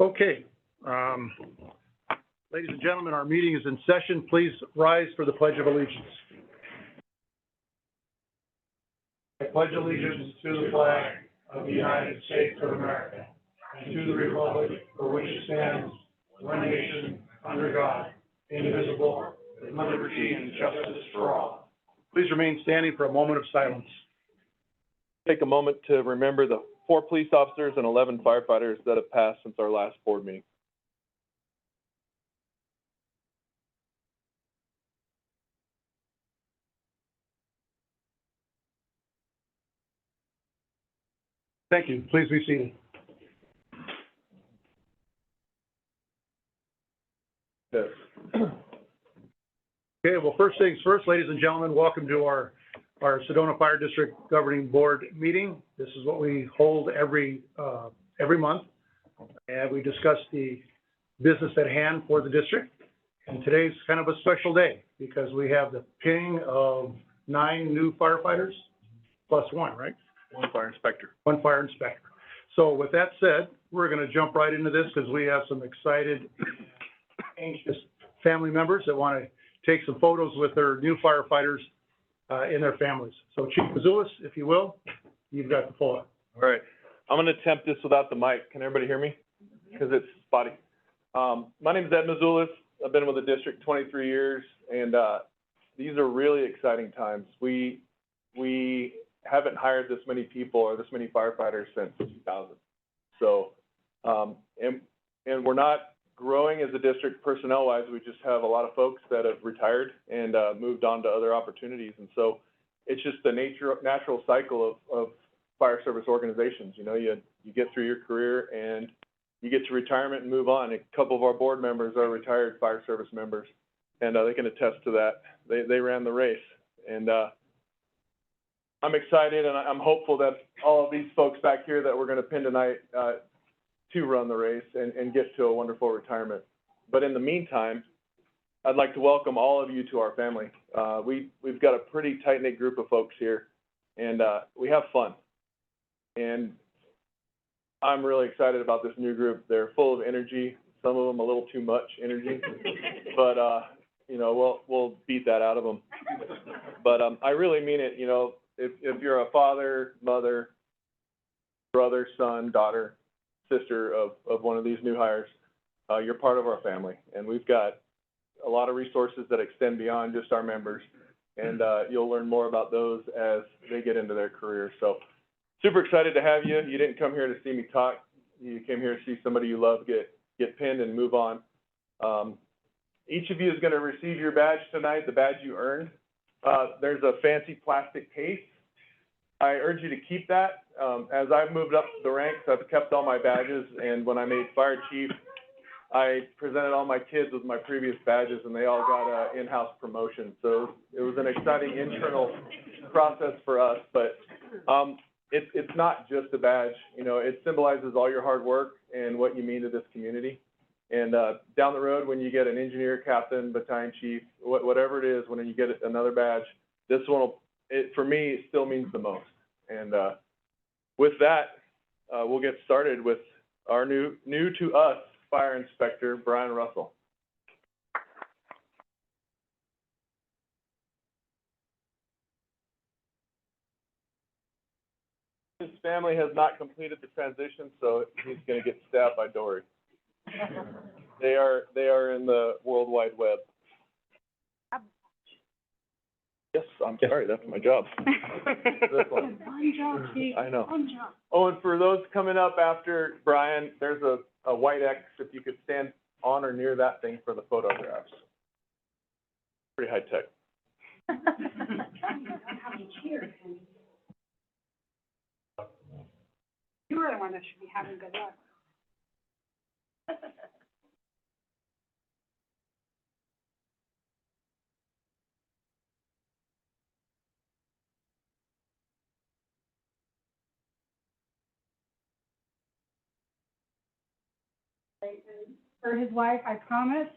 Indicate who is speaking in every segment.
Speaker 1: Okay. Ladies and gentlemen, our meeting is in session. Please rise for the Pledge of Allegiance. I pledge allegiance to the flag of the United States of America and to the republic for which it stands, one nation, under God, indivisible, with liberty and justice for all. Please remain standing for a moment of silence.
Speaker 2: Take a moment to remember the 4 police officers and 11 firefighters that have passed since our last board meeting.
Speaker 1: Thank you. Please be seated.
Speaker 2: Yes.
Speaker 1: Okay, well, first things first, ladies and gentlemen, welcome to our Sedona Fire District Governing Board meeting. This is what we hold every month, and we discuss the business at hand for the district. And today's kind of a special day because we have the pinning of 9 new firefighters plus 1, right?
Speaker 2: 1 fire inspector.
Speaker 1: 1 fire inspector. So with that said, we're going to jump right into this because we have some excited, anxious family members that want to take some photos with their new firefighters in their families. So Chief Mazulis, if you will, you've got the floor.
Speaker 2: All right. I'm going to attempt this without the mic. Can everybody hear me? Because it's spotty. My name is Ed Mazulis. I've been with the district 23 years, and these are really exciting times. We haven't hired this many people or this many firefighters since 2000. So, and we're not growing as a district personnel-wise. We just have a lot of folks that have retired and moved on to other opportunities. And so it's just the natural cycle of fire service organizations. You know, you get through your career and you get to retirement and move on. A couple of our board members are retired fire service members, and they can attest to that. They ran the race. And I'm excited, and I'm hopeful that all of these folks back here that we're going to pin tonight to run the race and get to a wonderful retirement. But in the meantime, I'd like to welcome all of you to our family. We've got a pretty tight-knit group of folks here, and we have fun. And I'm really excited about this new group. They're full of energy, some of them a little too much energy, but you know, we'll beat that out of them. But I really mean it. You know, if you're a father, mother, brother, son, daughter, sister of one of these new hires, you're part of our family, and we've got a lot of resources that extend beyond just our members, and you'll learn more about those as they get into their careers. So super excited to have you. You didn't come here to see me talk. You came here to see somebody you love get pinned and move on. Each of you is going to receive your badge tonight, the badge you earned. There's a fancy plastic case. I urge you to keep that. As I've moved up the ranks, I've kept all my badges, and when I made fire chief, I presented all my kids with my previous badges, and they all got an in-house promotion. So it was an exciting internal process for us, but it's not just a badge. You know, it symbolizes all your hard work and what you mean to this community. And down the road, when you get an engineer, captain, battalion chief, whatever it is, when you get another badge, this one, for me, it still means the most. And with that, we'll get started with our new to us Fire Inspector, Brian Russell. His family has not completed the transition, so he's going to get stabbed by Dory. They are in the World Wide Web. Yes, I'm sorry, that's my job.
Speaker 3: One job, Chief.
Speaker 2: I know.
Speaker 3: One job.
Speaker 2: Oh, and for those coming up after Brian, there's a white X, if you could stand on or near that thing for the photographs. Pretty high tech.
Speaker 3: You are the one that should be having good luck. For his wife, I promise.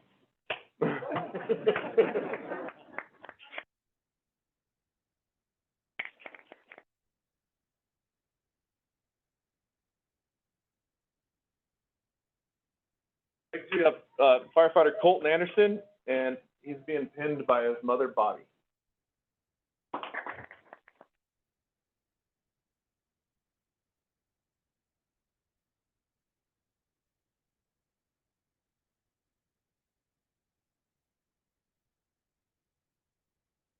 Speaker 2: Next we have firefighter Colton Anderson, and he's being pinned by his mother, Bobby.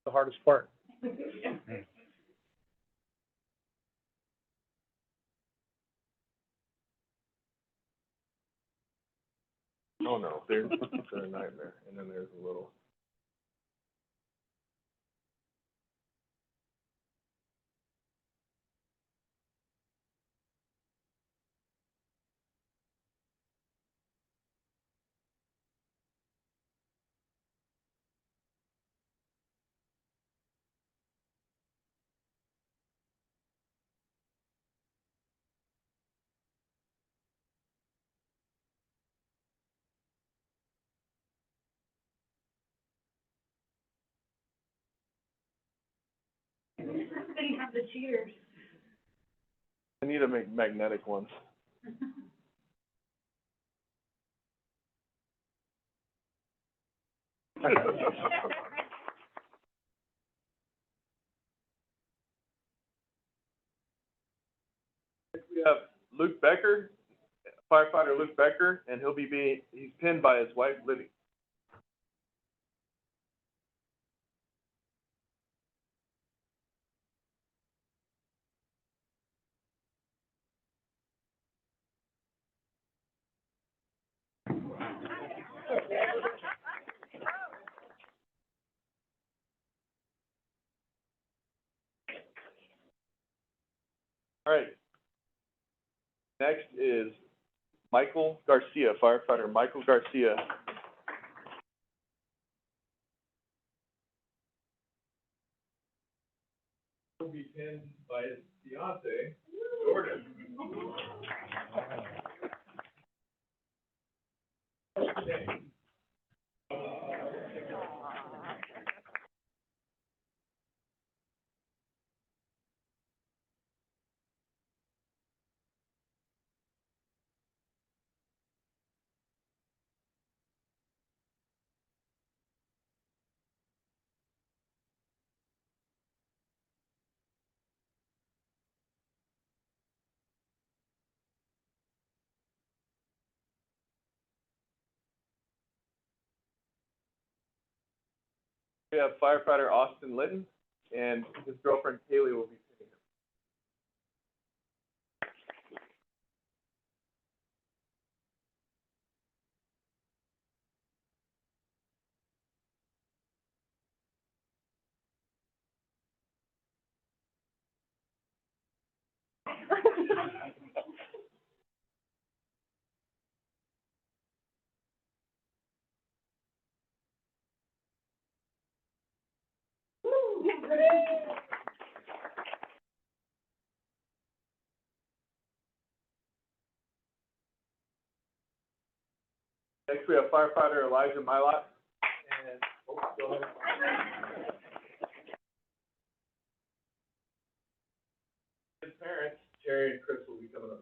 Speaker 1: The hardest part.
Speaker 2: Oh, no, they're a nightmare, and then there's a little.
Speaker 3: Didn't have the cheaters.
Speaker 2: I need to make magnetic ones. We have Luke Becker, firefighter Luke Becker, and he's pinned by his wife, Libby. All right. Next is Michael Garcia, firefighter Michael Garcia. He'll be pinned by his fiance, Jordan. We have firefighter Austin Litton, and his girlfriend Kaylee will be pinning him. Next, we have firefighter Elijah Milot, and, go ahead. His parents, Terry and Chris, will be coming up.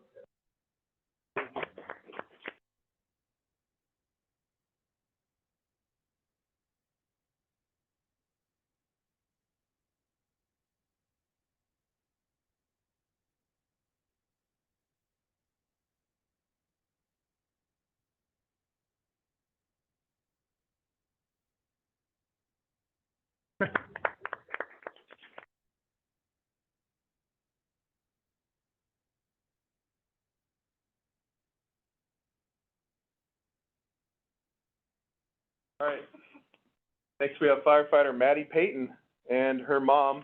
Speaker 2: All right. Next, we have firefighter Maddie Payton, and her mom,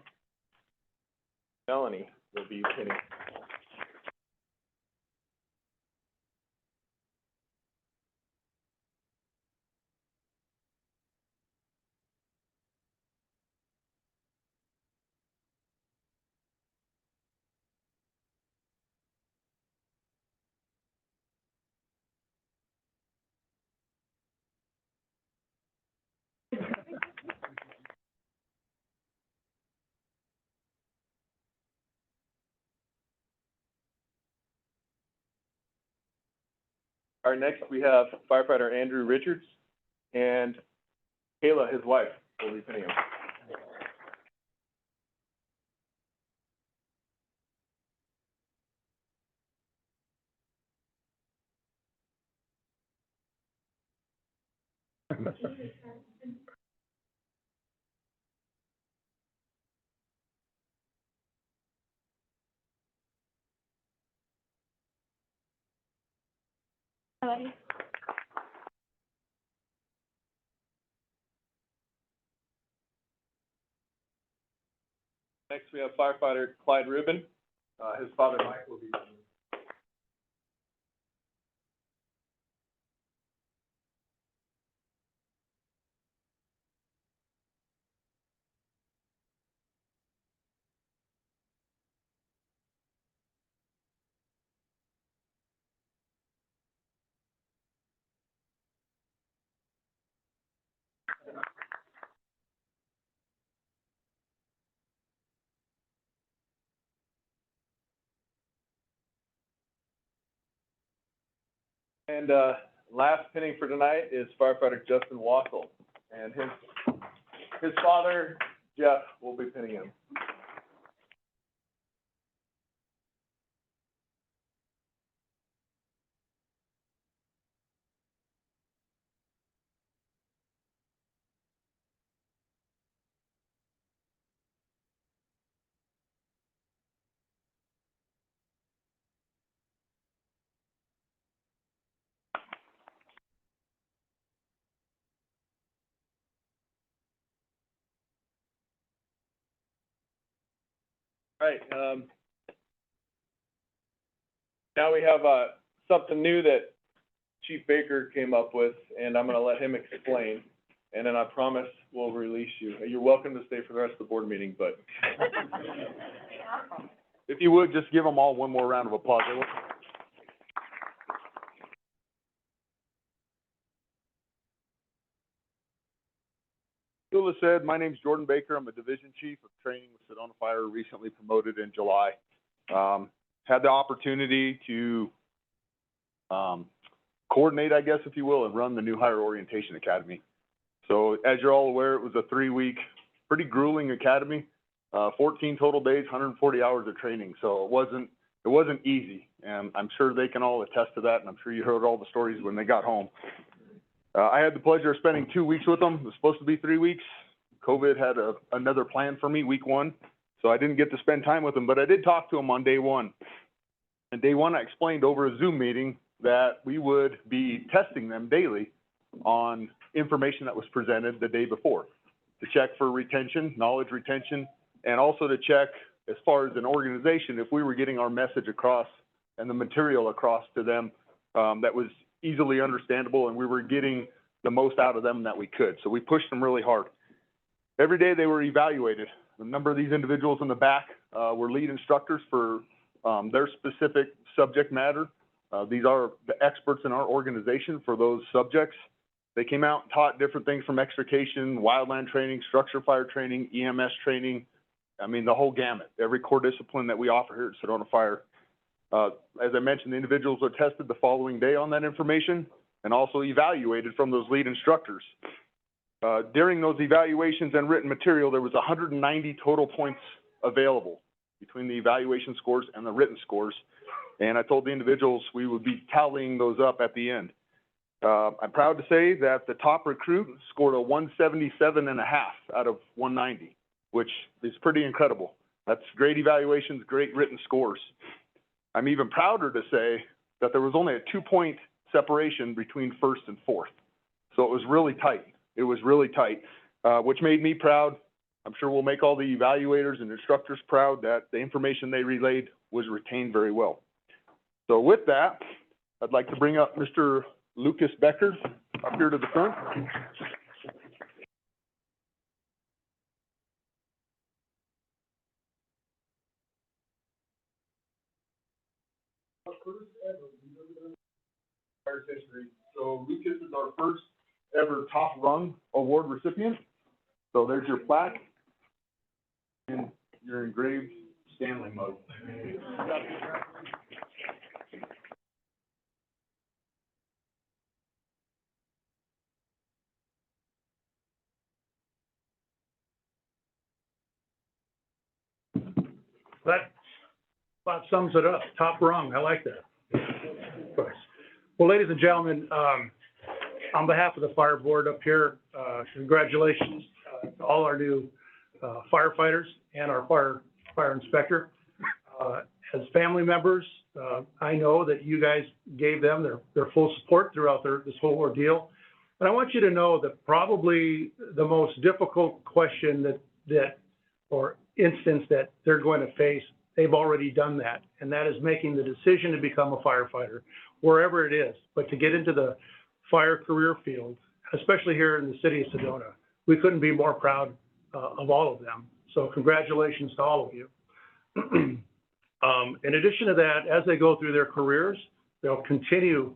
Speaker 2: Melanie, will be pinning. Our next, we have firefighter Andrew Richards, and Kayla, his wife, will be pinning him.
Speaker 3: Hello.
Speaker 2: Next, we have firefighter Clyde Rubin. His father, Mike, will be pinning him. And, last pinning for tonight is firefighter Justin Wassel, and his father, Jeff, will be pinning him. All right, now we have, something new that Chief Baker came up with, and I'm gonna let him explain, and then I promise we'll release you. You're welcome to stay for the rest of the board meeting, but if you would, just give them all one more round of applause. Lula said, my name's Jordan Baker. I'm a division chief of training with Sedona Fire, recently promoted in July. Had the opportunity to coordinate, I guess, if you will, and run the new hire orientation academy. So as you're all aware, it was a 3-week, pretty grueling academy, 14 total days, 140 hours of training. So it wasn't easy, and I'm sure they can all attest to that, and I'm sure you heard all the stories when they got home. I had the pleasure of spending 2 weeks with them. It was supposed to be 3 weeks. COVID had another plan for me, week 1, so I didn't get to spend time with them, but I did talk to them on day 1. And day 1, I explained over a Zoom meeting that we would be testing them daily on information that was presented the day before, to check for retention, knowledge retention, and also to check, as far as an organization, if we were getting our message across and the material across to them that was easily understandable, and we were getting the most out of them that we could. So we pushed them really hard. Every day they were evaluated. A number of these individuals in the back were lead instructors for their specific subject matter. These are the experts in our organization for those subjects. They came out and taught different things from extrication, wildland training, structure fire training, EMS training. I mean, the whole gamut, every core discipline that we offer here at Sedona Fire. As I mentioned, the individuals are tested the following day on that information and also evaluated from those lead instructors. During those evaluations and written material, there was 190 total points available between the evaluation scores and the written scores. And I told the individuals we would be tallying those up at the end. I'm proud to say that the top recruit scored a 177.5 out of 190, which is pretty incredible. That's great evaluations, great written scores. I'm even prouder to say that there was only a 2-point separation between first and fourth. So it was really tight. It was really tight, which made me proud. I'm sure we'll make all the evaluators and instructors proud that the information they relayed was retained very well. So with that, I'd like to bring up Mr. Lucas Becker up here to the front. Fire's history. So Lucas is our first ever top rung award recipient. So there's your plaque and your engraved Stanley mug.
Speaker 1: That about sums it up. Top rung. I like that. Of course. Well, ladies and gentlemen, on behalf of the fire board up here, congratulations to all our new firefighters and our fire inspector. As family members, I know that you guys gave them their full support throughout this whole ordeal. And I want you to know that probably the most difficult question or instance that they're going to face, they've already done that. And that is making the decision to become a firefighter, wherever it is. But to get into the fire career field, especially here in the city of Sedona, we couldn't be more proud of all of them. So congratulations to all of you. In addition to that, as they go through their careers, they'll continue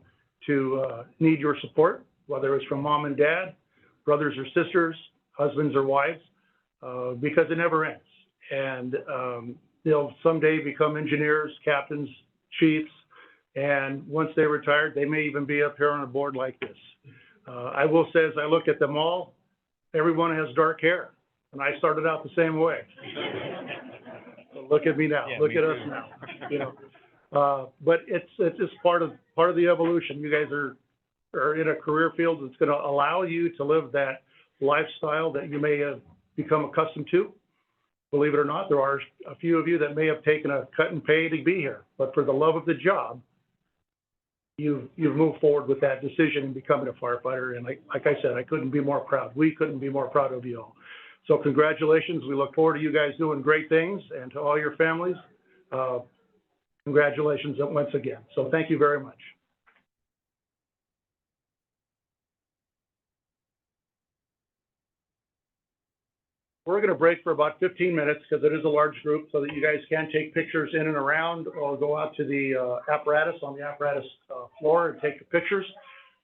Speaker 1: to need your support, whether it's from mom and dad, brothers or sisters, husbands or wives, because it never ends. And they'll someday become engineers, captains, chiefs, and once they retire, they may even be up here on a board like this. I will say, as I look at them all, everyone has dark hair, and I started out the same way. So look at me now. Yeah, look at us now. You know, but it's just part of the evolution. You guys are in a career field that's going to allow you to live that lifestyle that you may have become accustomed to. Believe it or not, there are a few of you that may have taken a cut and pay to be here, but for the love of the job, you've moved forward with that decision and becoming a firefighter. And like I said, I couldn't be more proud. We couldn't be more proud of you all. So congratulations. We look forward to you guys doing great things, and to all your families, congratulations once again. So thank you very much. We're going to break for about 15 minutes because it is a large group, so that you guys can take pictures in and around, or go out to the apparatus on the apparatus floor and take the pictures.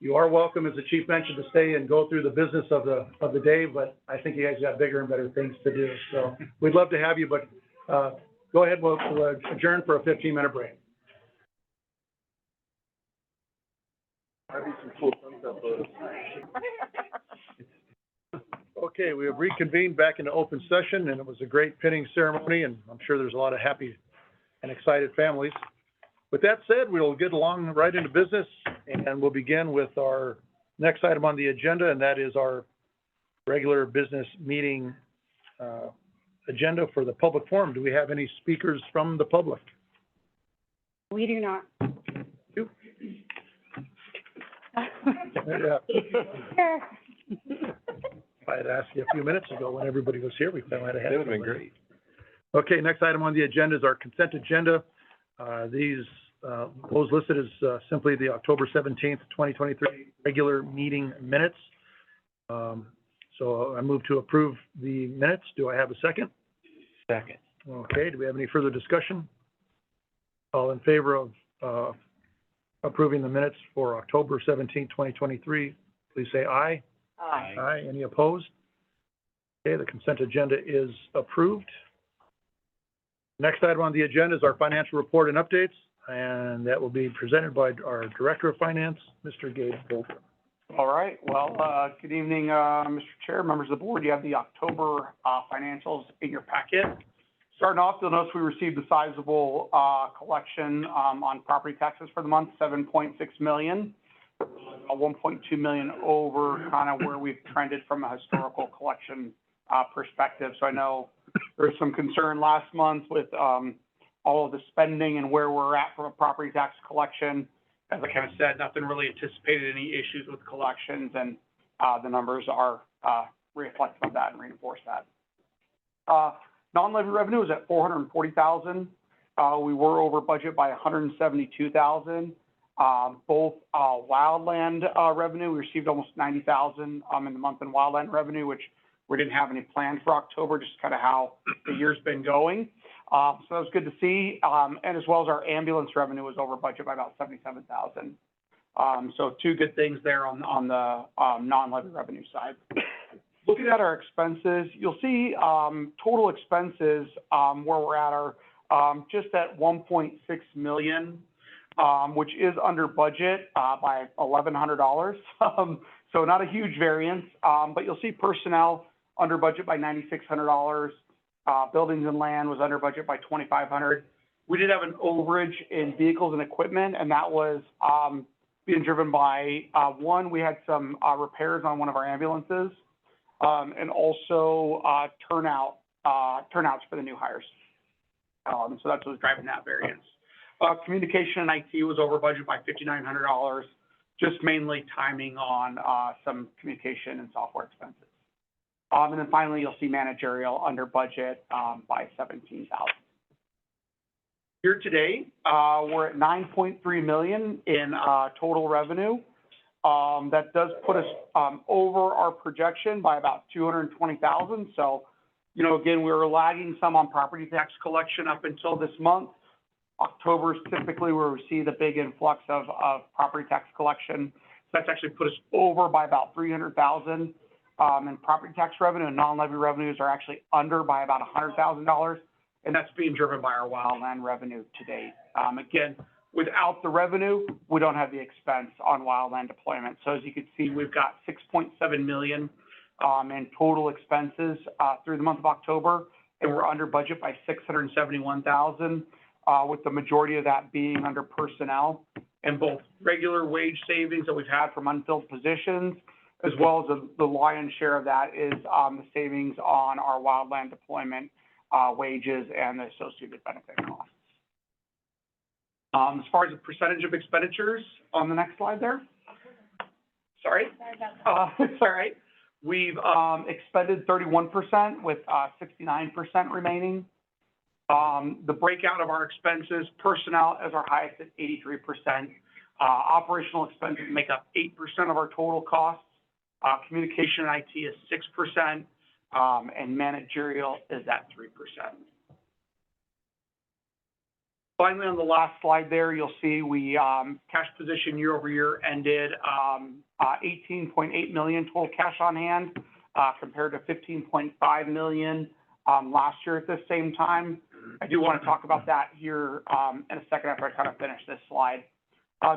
Speaker 1: You are welcome, as the chief mentioned, to stay and go through the business of the day, but I think you guys got bigger and better things to do. So we'd love to have you, but go ahead. We'll adjourn for a 15-minute break. Okay, we have reconvened back into open session, and it was a great pinning ceremony, and I'm sure there's a lot of happy and excited families. With that said, we'll get along right into business, and we'll begin with our next item on the agenda, and that is our regular business meeting agenda for the public forum. Do we have any speakers from the public?
Speaker 3: We do not.
Speaker 1: You?
Speaker 3: Sure.
Speaker 1: If I had asked you a few minutes ago when everybody was here, we might have had.
Speaker 2: That would have been great.
Speaker 1: Okay, next item on the agenda is our consent agenda. Those listed as simply the October 17th, 2023 regular meeting minutes. So I move to approve the minutes. Do I have a second?
Speaker 4: Second.
Speaker 1: Okay, do we have any further discussion? All in favor of approving the minutes for October 17th, 2023, please say aye.
Speaker 3: Aye.
Speaker 1: Aye. Any opposed? Okay, the consent agenda is approved. Next item on the agenda is our financial report and updates, and that will be presented by our Director of Finance, Mr. Gabe Bolter.
Speaker 5: All right. Well, good evening, Mr. Chair, members of the board. You have the October financials in your packet. Starting off, you'll notice we received a sizable collection on property taxes for the month, $7.6 million. 1.2 million over kind of where we've trended from a historical collection perspective. So I know there was some concern last month with all of the spending and where we're at from a property tax collection. As I kind of said, nothing really anticipated any issues with collections, and the numbers are reflective of that and reinforce that. Non-levy revenue is at $440,000. We were over budget by $172,000. Both wildland revenue, we received almost $90,000 in the month in wildland revenue, which we didn't have any plans for October, just kind of how the year's been going. So that was good to see. And as well as our ambulance revenue was over budget by about $77,000. So two good things there on the non-levy revenue side. Looking at our expenses, you'll see total expenses where we're at are just at $1.6 million. Which is under budget by $1,100. So not a huge variance, but you'll see personnel under budget by $9,600. Buildings and land was under budget by 2,500. We did have an overage in vehicles and equipment, and that was, being driven by, one, we had some, repairs on one of our ambulances, and also, turnouts for the new hires. So that's what was driving that variance. Communication and IT was over budget by $5,900, just mainly timing on, some communication and software expenses. And then finally, you'll see managerial under budget, by $17,000. Year to date, we're at $9.3 million in, total revenue. That does put us, over our projection by about $220,000. So, you know, again, we were lagging some on property tax collection up until this month. October is typically where we see the big influx of property tax collection. So that's actually put us over by about $300,000. And property tax revenue and non-levy revenues are actually under by about $100,000. And that's being driven by our wildland revenue to date. Again, without the revenue, we don't have the expense on wildland deployment. So as you can see, we've got $6.7 million in total expenses through the month of October, and we're under budget by $671,000, with the majority of that being under personnel and both regular wage savings that we've had from unfilled positions, as well as the lion's share of that is the savings on our wildland deployment wages and the associated benefit costs. As far as the percentage of expenditures on the next slide there. Sorry. It's all right. We've expended 31% with 69% remaining. The breakout of our expenses, personnel is our highest at 83%. Operational expenses make up 8% of our total costs. Communication and IT is 6%, and managerial is at 3%. Finally, on the last slide there, you'll see we cash position year over year ended 18.8 million total cash on hand, compared to 15.5 million last year at the same time. I do want to talk about that here in a second after I kind of finish this slide.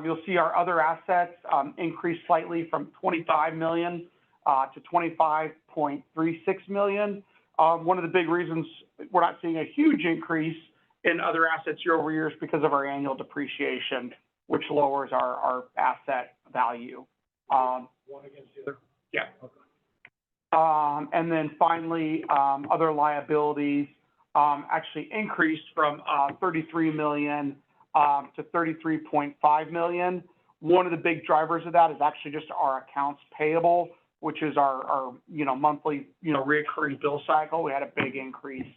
Speaker 5: You'll see our other assets increased slightly from 25 million to 25.36 million. One of the big reasons we're not seeing a huge increase in other assets year over year is because of our annual depreciation, which lowers our asset value.
Speaker 1: One against the other?
Speaker 5: Yeah.
Speaker 1: Okay.
Speaker 5: And then finally, other liabilities actually increased from 33 million to 33.5 million. One of the big drivers of that is actually just our accounts payable, which is our monthly, reoccurring bill cycle. We had a big increase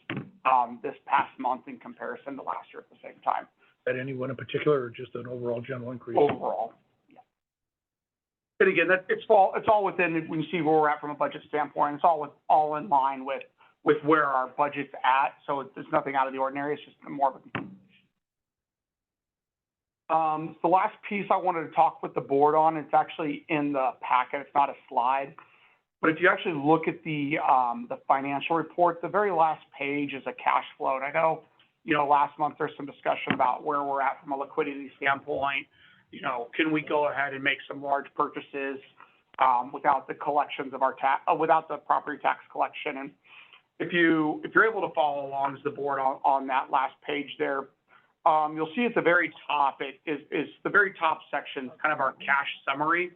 Speaker 5: this past month in comparison to last year at the same time.
Speaker 1: At anyone in particular, or just an overall general increase?
Speaker 5: Overall, yeah. And again, it's all within, when you see where we're at from a budget standpoint, it's all in line with where our budget's at. So there's nothing out of the ordinary. It's just more of a the last piece I wanted to talk with the board on, it's actually in the packet. It's not a slide. But if you actually look at the financial report, the very last page is a cash flow. And I know, last month there's some discussion about where we're at from a liquidity standpoint. Can we go ahead and make some large purchases without the collections of without the property tax collection? And if you're able to follow along as the board on that last page there, you'll see at the very top, it is the very top section, kind of our cash summary.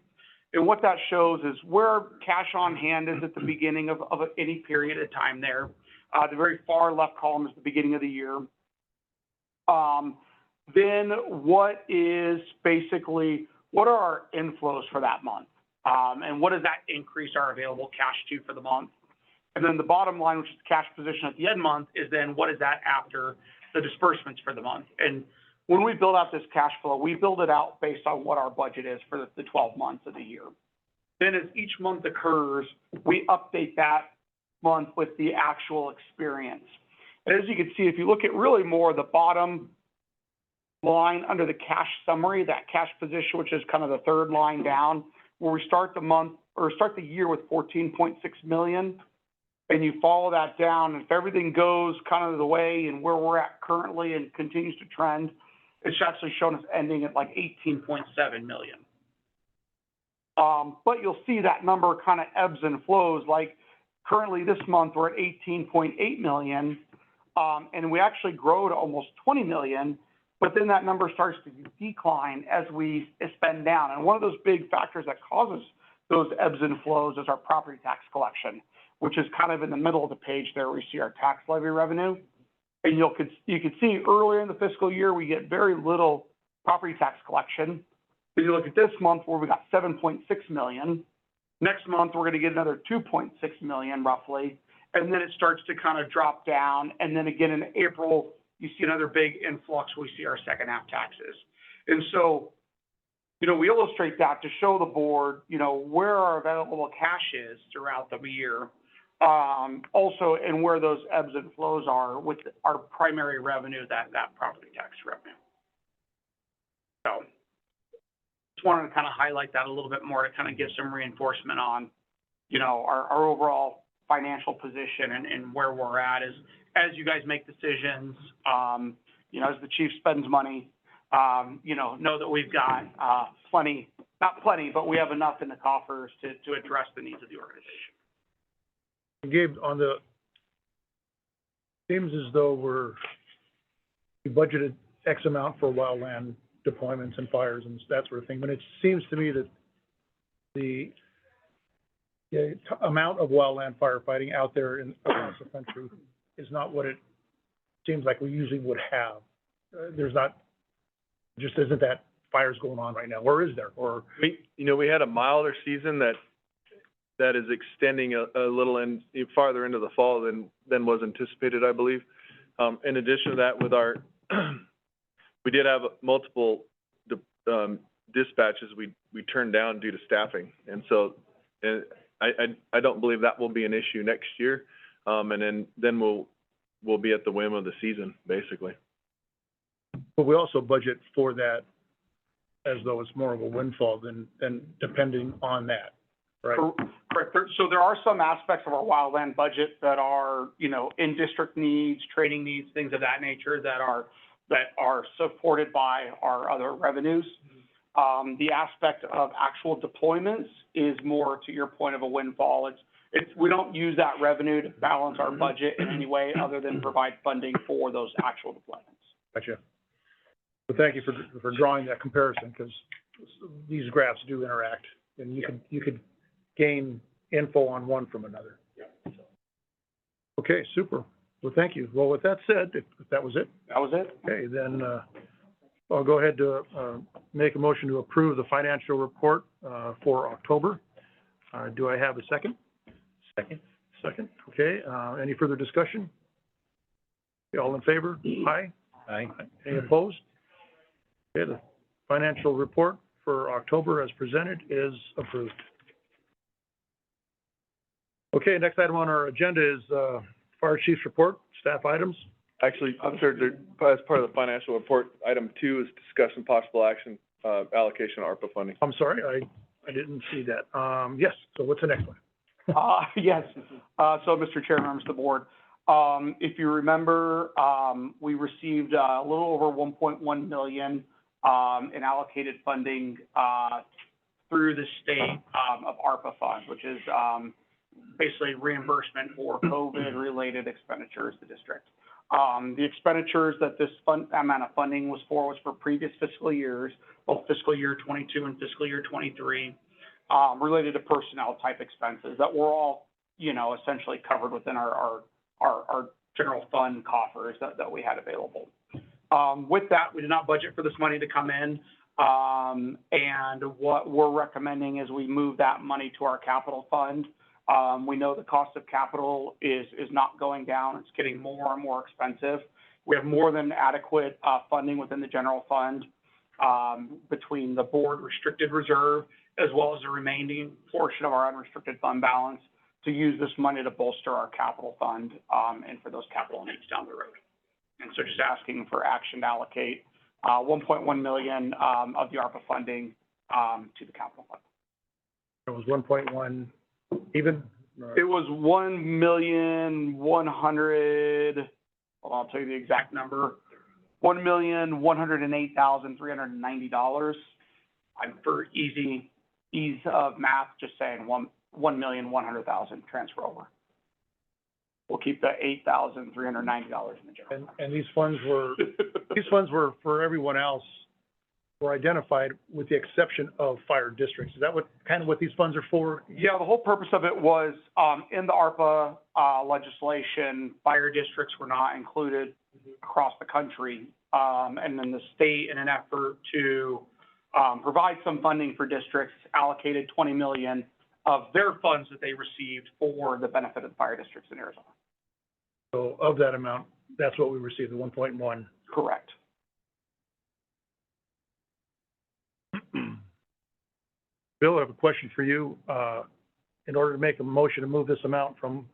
Speaker 5: And what that shows is where cash on hand is at the beginning of any period of time there. The very far left column is the beginning of the year. Then what are our inflows for that month? And what does that increase our available cash to for the month? And then the bottom line, which is the cash position at the end month, is then what is that after the disbursements for the month? And when we build out this cash flow, we build it out based on what our budget is for the 12 months of the year. Then as each month occurs, we update that month with the actual experience. And as you can see, if you look at really more the bottom line under the cash summary, that cash position, which is kind of the third line down, where we start the month or start the year with 14.6 million, and you follow that down, and if everything goes kind of the way and where we're at currently and continues to trend, it's actually shown us ending at like 18.7 million. But you'll see that number kind of ebbs and flows. Like Currently, this month, we're at 18.8 million, and we actually grow to almost 20 million, but then that number starts to decline as we spend down. And one of those big factors that causes those ebbs and flows is our property tax collection, which is kind of in the middle of the page there. We see our tax levy revenue. And you could see earlier in the fiscal year, we get very little property tax collection. If you look at this month where we got 7.6 million, next month we're gonna get another 2.6 million roughly, and then it starts to kind of drop down. And then again in April, you see another big influx, we see our second half taxes. And so, you know, we illustrate that to show the board, you know, where our available cash is throughout the year. Also, and where those ebbs and flows are with our primary revenue, that property tax revenue. So, just wanted to kind of highlight that a little bit more to kind of give some reinforcement on, you know, our overall financial position and where we're at as you guys make decisions, you know, as the chief spends money, you know that we've got plenty, not plenty, but we have enough in the coffers to address the needs of the organization.
Speaker 1: Gabe, seems as though we budgeted X amount for wildland deployments and fires and that sort of thing, but it seems to me that the amount of wildland firefighting out there across the country is not what it seems like we usually would have. Just isn't that fires going on right now, or is there? Or
Speaker 2: we had a milder season that is extending a little farther into the fall than was anticipated, I believe. In addition to that, with our, we did have multiple dispatches we turned down due to staffing, and so I don't believe that will be an issue next year. And then we'll be at the whim of the season, basically.
Speaker 1: But we also budget for that as though it's more of a windfall than depending on that, right?
Speaker 5: Correct. So there are some aspects of our wildland budget that are, you know, in-district needs, training needs, things of that nature that are supported by our other revenues. The aspect of actual deployments is more to your point of a windfall. We don't use that revenue to balance our budget in any way other than provide funding for those actual deployments.
Speaker 1: Gotcha. Well, thank you for drawing that comparison, because these graphs do interact, and you could gain info on one from another. Yeah. Okay, super. Well, thank you. Well, with that said, if that was it.
Speaker 5: That was it.
Speaker 1: Okay, then I'll go ahead to make a motion to approve the financial report for October. Do I have a second? Second. Okay. Any further discussion? All in favor? Aye.
Speaker 4: Aye.
Speaker 1: Any opposed? Okay, the financial report for October as presented is approved. Okay, next item on our agenda is Fire Chief's report, staff items.
Speaker 2: Actually, I'm sorry, as part of the financial report, item 2 is discussion possible action, allocation of ARPA funding.
Speaker 1: I'm sorry, I didn't see that. Yes, so what's the next one?
Speaker 5: Yes. So, Mr. Chair, members of the board, if you remember, we received a little over 1.1 million in allocated funding through the state of ARPA funds, which is basically reimbursement for COVID-related expenditures to the district. The expenditures that this amount of funding was for previous fiscal years, both fiscal year 22 and fiscal year 23, related to personnel type expenses that were all, you know, essentially covered within our general fund coffers that we had available. With that, we did not budget for this money to come in, and what we're recommending is we move that money to our capital fund. We know the cost of capital is not going down. It's getting more and more expensive. We have more than adequate funding within the general fund between the board restricted reserve as well as the remaining portion of our unrestricted fund balance to use this money to bolster our capital fund and for those capital needs down the road. And so just asking for action to allocate 1.1 million of the ARPA funding to the capital fund.
Speaker 1: It was 1.1 even?
Speaker 5: It was 1,100,000. Hold on, I'll tell you the exact number. $1,108,390. I'm for ease of math, just saying 1,100,000 transfer over. we'll keep the $8,390 in the general.
Speaker 1: And these funds were for everyone else, were identified with the exception of fire districts. Is that kind of what these funds are for?
Speaker 5: Yeah, the whole purpose of it was, in the ARPA, legislation, fire districts were not included across the country. And then the state, in an effort to, provide some funding for districts, allocated $20 million of their funds that they received for the benefit of the fire districts in Arizona.
Speaker 1: So of that amount, that's what we received, the 1.1.
Speaker 5: Correct.
Speaker 1: Bill, I have a question for you. In order to make a motion to move this amount from,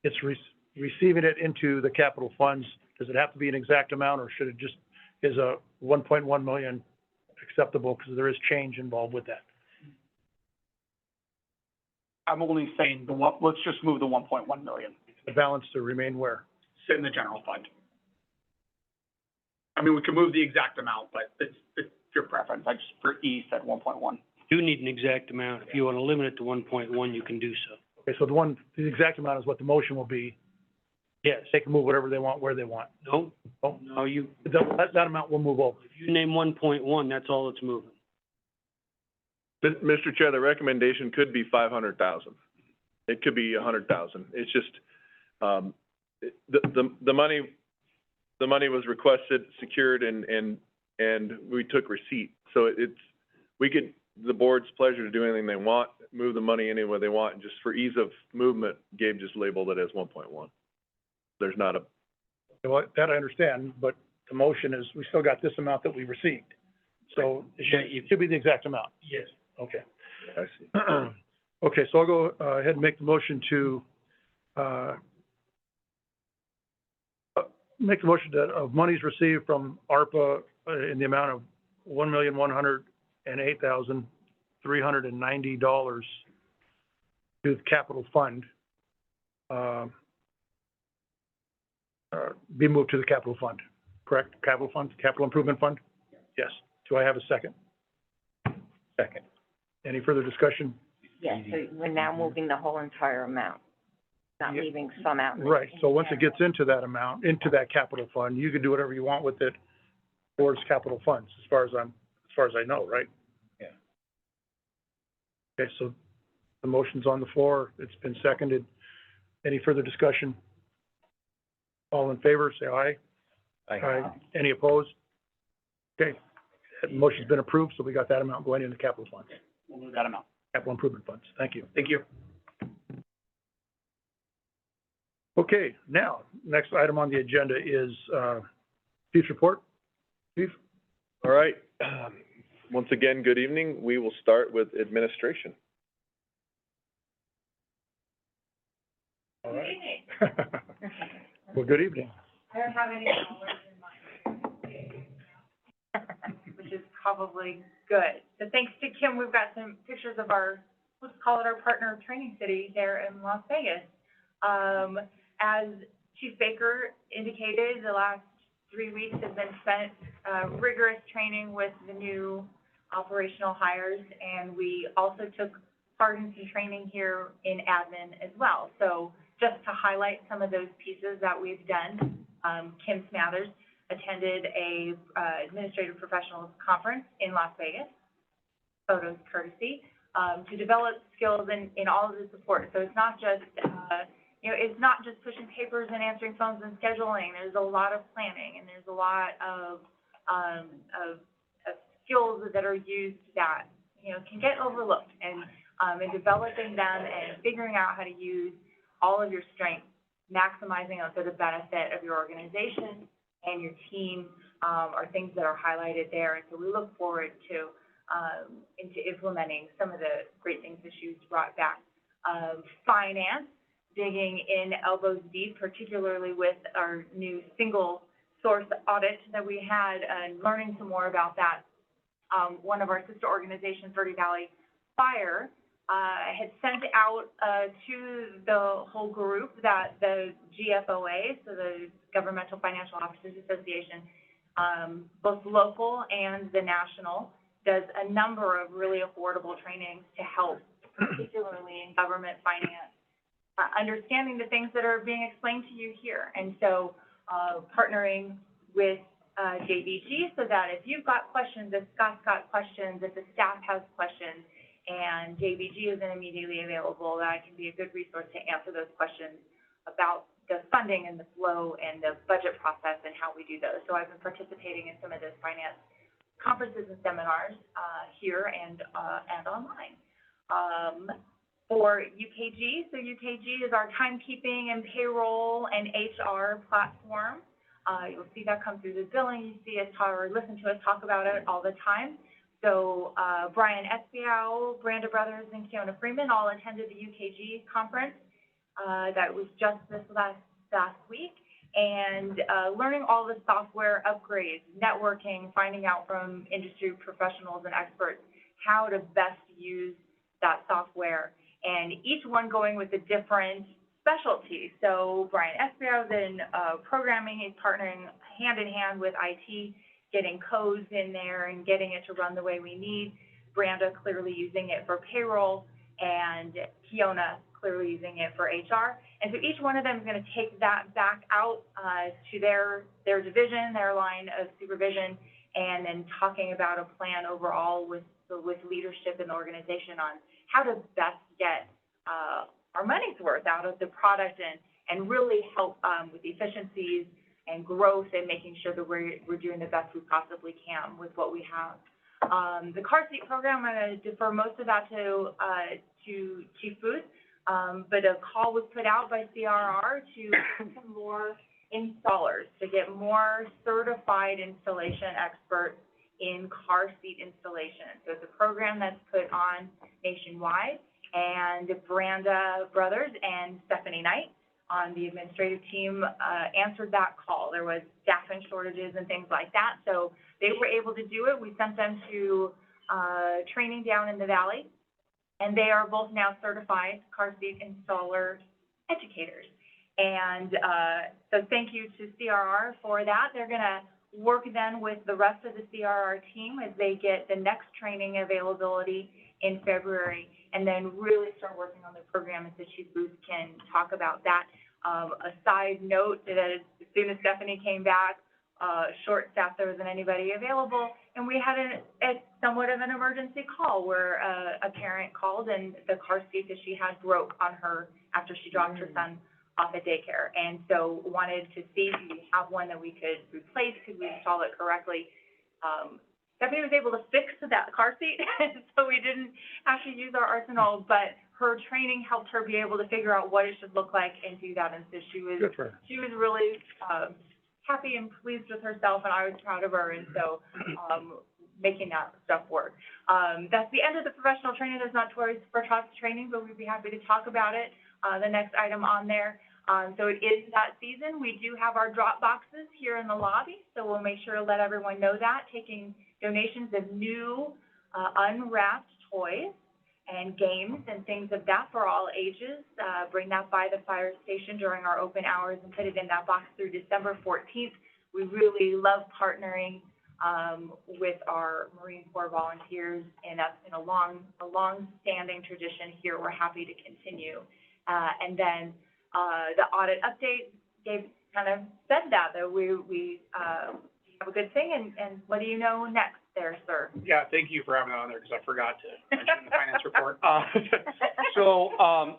Speaker 1: receiving it into the capital funds, does it have to be an exact amount, or should it just, is a 1.1 million acceptable, because there is change involved with that?
Speaker 5: I'm only saying let's just move the 1.1 million,
Speaker 1: The balance to remain where?
Speaker 5: sit in the general fund. I mean, we can move the exact amount, but it's your preference. I just, for E, said 1.1.
Speaker 4: Do need an exact amount. If you want to limit it to 1.1, you can do so.
Speaker 1: Okay, so the exact amount is what the motion will be.
Speaker 4: Yes.
Speaker 1: They can move whatever they want, where they want.
Speaker 4: No,
Speaker 1: Oh,
Speaker 4: no,
Speaker 1: that amount will move over.
Speaker 4: if you name 1.1, that's all it's moving.
Speaker 2: Mr. Chair, the recommendation could be 500,000. It could be 100,000. It's just, the money was requested, secured, and we took receipt. So the board's pleasure to do anything they want, move the money anywhere they want, and just for ease of movement, Gabe just labeled it as 1.1. There's not a,
Speaker 1: Well, that I understand, but the motion is, we still got this amount that we received. So it should be the exact amount.
Speaker 4: Yes.
Speaker 1: Okay.
Speaker 2: I see.
Speaker 1: Okay, so I'll go ahead and make the motion to, make the motion that of monies received from ARPA in the amount of $1,108,390 to the capital fund, be moved to the capital fund, correct? Capital fund, capital improvement fund? Yes. Do I have a second? Second. Any further discussion?
Speaker 6: Yes, so we're now moving the whole entire amount, not
Speaker 1: Yeah.
Speaker 6: leaving some out.
Speaker 1: Right, so once it gets into that amount, into that capital fund, you can do whatever you want with it towards capital funds, as far as I know, right?
Speaker 7: Yeah.
Speaker 1: Okay, so the motion's on the floor, it's been seconded. Any further discussion? All in favor, say aye. Aye. Any opposed? Okay, that motion's been approved, so we got that amount going into capital funds,
Speaker 5: We'll move that amount.
Speaker 1: capital improvement funds. Thank you.
Speaker 5: Thank you.
Speaker 1: Okay, now, next item on the agenda is, Chief's report. Chief?
Speaker 2: All right. Once again, good evening. We will start with administration.
Speaker 1: All right. Well, good evening.
Speaker 8: I don't have any dollars in mind, which is probably good. So thanks to Kim, we've got some pictures of our, let's call it our partner training city there in Las Vegas. As Chief Baker indicated, the last 3 weeks have been spent rigorous training with the new operational hires, and we also took part in some training here in admin as well. So just to highlight some of those pieces that we've done, Kim Smathers attended a administrative professionals conference in Las Vegas, photos courtesy, to develop skills in all of the support. So it's not just it's not just pushing papers and answering phones and scheduling. There's a lot of planning, and there's a lot of skills that are used that can get overlooked, and in developing them and figuring out how to use all of your strengths, maximizing them for the benefit of your organization and your team are things that are highlighted there. And so we look forward to into implementing some of the great things that she's brought back. Finance, digging in elbows deep, particularly with our new single source audit that we had, and learning some more about that. One of our sister organizations, Verde Valley Fire, had sent out to the whole group that the GFOA, so the Governmental Financial Officers Association, both local and the national, does a number of really affordable trainings to help, particularly in government finance, understanding the things that are being explained to you here. And so, partnering with, JBG so that if you've got questions, if Scott's got questions, if the staff has questions, and JBG isn't immediately available, that I can be a good resource to answer those questions about the funding and the flow and the budget process and how we do those. So I've been participating in some of those finance conferences and seminars, here and online. For UKG, so UKG is our timekeeping and payroll and HR platform. You'll see that come through the billing. You see us talk or listen to us talk about it all the time. So, Brian Espiau, Branda Brothers, and Kiona Freeman all attended the UKG conference, that was just this last week. And, learning all the software upgrades, networking, finding out from industry professionals and experts how to best use that software. And each one going with a different specialty. So Brian Espiau's in programming. He's partnering hand in hand with IT, getting codes in there and getting it to run the way we need. Branda clearly using it for payroll, and Kiona clearly using it for HR. And so each one of them is going to take that back out to their division, their line of supervision, and then talking about a plan overall with leadership in the organization on how to best get our money's worth out of the product and really help with efficiencies and growth and making sure that we're doing the best we possibly can with what we have. The car seat program, I'm going to defer most of that to Chief Booth, but a call was put out by CRR to get some more installers, to get more certified installation experts in car seat installation. So it's a program that's put on nationwide, and Branda Brothers and Stephanie Knight on the administrative team answered that call. There was staffing shortages and things like that, so they were able to do it. We sent them to training down in the Valley, and they are both now certified car seat installer educators. And so thank you to CRR for that. They're gonna work then with the rest of the CRR team as they get the next training availability in February, and then really start working on the program, and so Chief Booth can talk about that. A side note that as soon as Stephanie came back, short staff, there wasn't anybody available, and we had a somewhat of an emergency call where a parent called and the car seat that she had broke on her after she dropped her son off at daycare, and so wanted to see if we have one that we could replace, could we install it correctly. Stephanie was able to fix that car seat, so we didn't actually use our arsenal, but her training helped her be able to figure out what it should look like and do that, and so she was really happy and pleased with herself, and I was proud of her, and so making that stuff work. That's the end of the professional training. There's not Toys for Tots training, but we'd be happy to talk about it. The next item on there. So it is that season. We do have our drop boxes here in the lobby, so we'll make sure to let everyone know that, taking donations of new unwrapped toys and games and things of that for all ages. Bring that by the fire station during our open hours and put it in that box through December 14th. We really love partnering with our Marine Corps volunteers, and that's been a long-standing tradition here. We're happy to continue. And then the audit update kind of said that we have a good thing, and what do you know next there, sir?
Speaker 5: Yeah, thank you for having that on there, because I forgot to mention the finance report. So,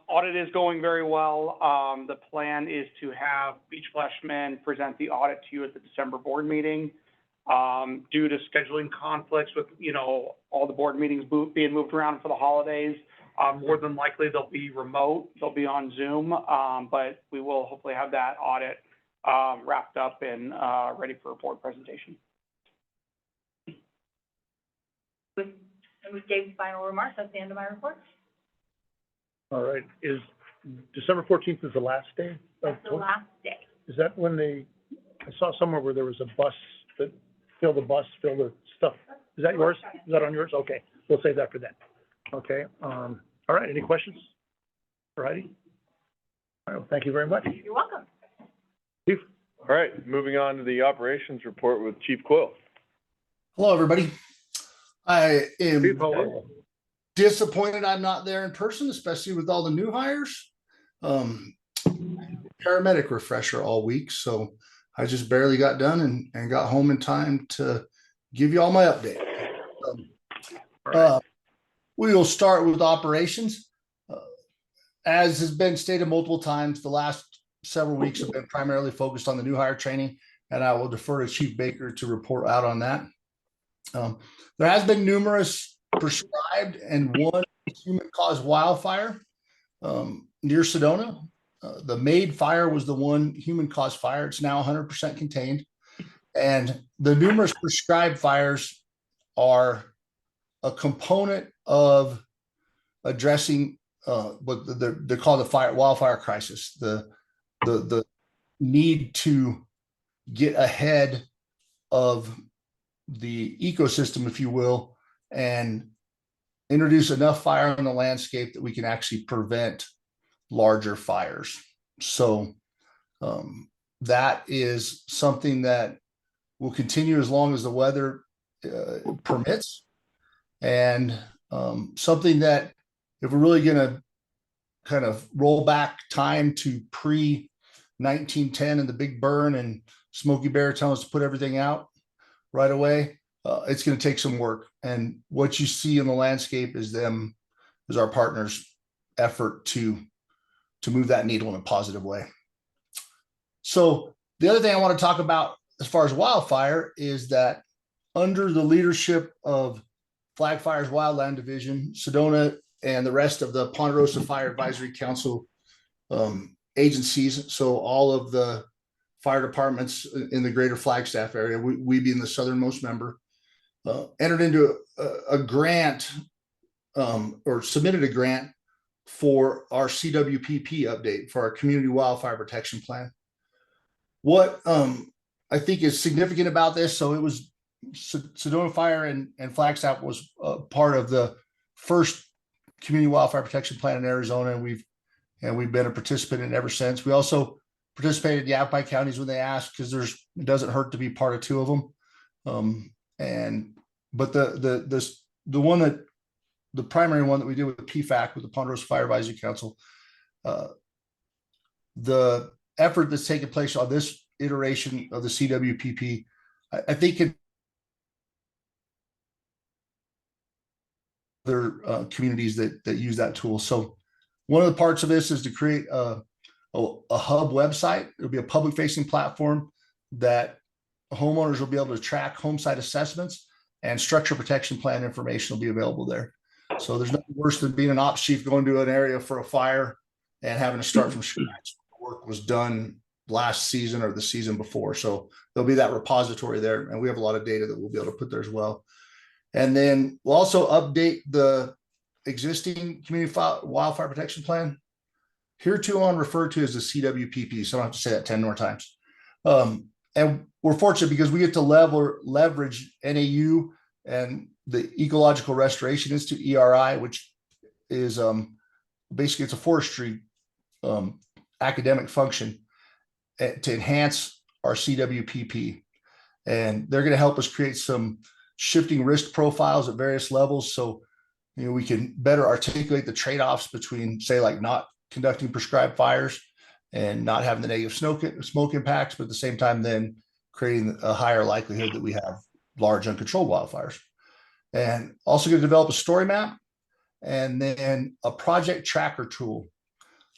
Speaker 5: audit is going very well. The plan is to have Beach Fleshman present the audit to you at the December board meeting. Due to scheduling conflicts with, all the board meetings being moved around for the holidays, more than likely they'll be remote, they'll be on Zoom, but we will hopefully have that audit wrapped up and ready for a board presentation.
Speaker 8: With Dave's final remarks, that's the end of my report.
Speaker 1: All right, is December 14th is the last day?
Speaker 8: That's the last day.
Speaker 1: Is that when I saw somewhere where there was a bus that filled the stuff. Is that yours? Is that on yours? Okay, we'll save that for then. Okay, all right, any questions? All righty. All right, well, thank you very much.
Speaker 8: You're welcome.
Speaker 1: Chief?
Speaker 2: All right, moving on to the operations report with Chief Quill.
Speaker 7: Hello, everybody. I am
Speaker 1: Chief, hello.
Speaker 7: disappointed I'm not there in person, especially with all the new hires. paramedic refresher all week, so I just barely got done and got home in time to give you all my update. We will start with operations. As has been stated multiple times, the last several weeks have been primarily focused on the new hire training, and I will defer to Chief Baker to report out on that. There has been numerous prescribed and one human-caused wildfire near Sedona. The Made fire was the one human-caused fire. It's now 100% contained. And the numerous prescribed fires are a component of addressing what they call the wildfire crisis, the need to get ahead of the ecosystem, if you will, and introduce enough fire on the landscape that we can actually prevent larger fires. So that is something that will continue as long as the weather permits, and something that, if we're really going to kind of roll back time to pre-1910 and the big burn and Smokey Bear telling us to put everything out right away, it's going to take some work. And what you see in the landscape is our partners' effort to move that needle in a positive way. So the other thing I want to talk about as far as wildfire is that under the leadership of Flag Fire's Wildland Division, Sedona and the rest of the Ponderosa Fire Advisory Council agencies, so all of the fire departments in the greater Flagstaff area, we being the southernmost member, entered into a grant or submitted a grant for our CWPP update for our Community Wildfire Protection Plan. What I think is significant about this, so it was Sedona Fire and Flagstaff was part of the first Community Wildfire Protection Plan in Arizona, and we've been a participant in it ever since. We also participated in the Yavapai counties when they asked, because it doesn't hurt to be part of two of them. But the one that the primary one that we did with the PFAC, with the Ponderosa Fire Advisory Council, the effort that's taken place on this iteration of the CWPP, I think other communities that use that tool. So one of the parts of this is to create a hub website. It'll be a public facing platform that homeowners will be able to track home site assessments, and structure protection plan information will be available there. So there's nothing worse than being an ops chief going to an area for a fire and having to start from scratch. The work was done last season or the season before. So there'll be that repository there, and we have a lot of data that we'll be able to put there as well. And then we'll also update the existing community wildfire protection plan, heretofore referred to as the CWPP. So I don't have to say that 10 more times. And we're fortunate because we get to leverage NAU and the Ecological Restoration Institute, ERI, which is basically it's a forestry academic function to enhance our CWPP. And they're going to help us create some shifting risk profiles at various levels. So, we can better articulate the trade-offs between, say, like not conducting prescribed fires and not having the negative smoke impacts, but at the same time, then creating a higher likelihood that we have large uncontrolled wildfires. And also going to develop a story map and then a project tracker tool.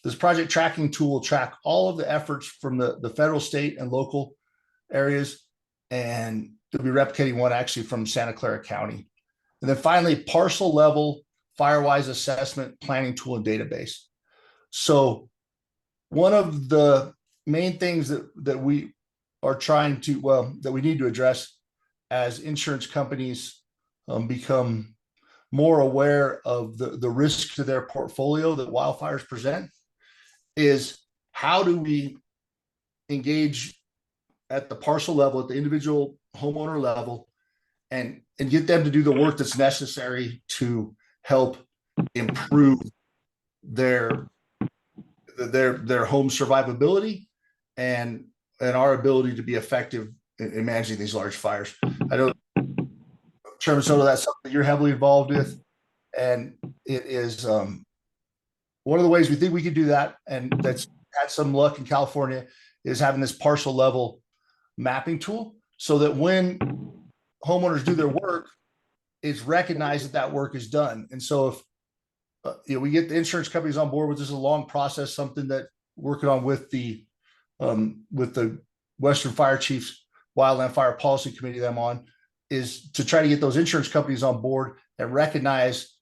Speaker 7: This project tracking tool will track all of the efforts from the federal, state, and local areas, and it'll be replicating one actually from Santa Clara County. And then finally, parcel level Firewise assessment planning tool and database. So one of the main things that we are trying to, that we need to address as insurance companies become more aware of the risk to their portfolio that wildfires present, is how do we engage at the parcel level, at the individual homeowner level, and get them to do the work that's necessary to help improve their home survivability and our ability to be effective in managing these large fires. I know, Chairman Soto, that's something that you're heavily involved with, and it is one of the ways we think we could do that, and that's had some luck in California, is having this partial level mapping tool so that when homeowners do their work, it's recognized that that work is done. And so if we get the insurance companies on board with this, is a long process, something that working on with the Western Fire Chiefs Wildland Fire Policy Committee that I'm on, is to try to get those insurance companies on board and recognize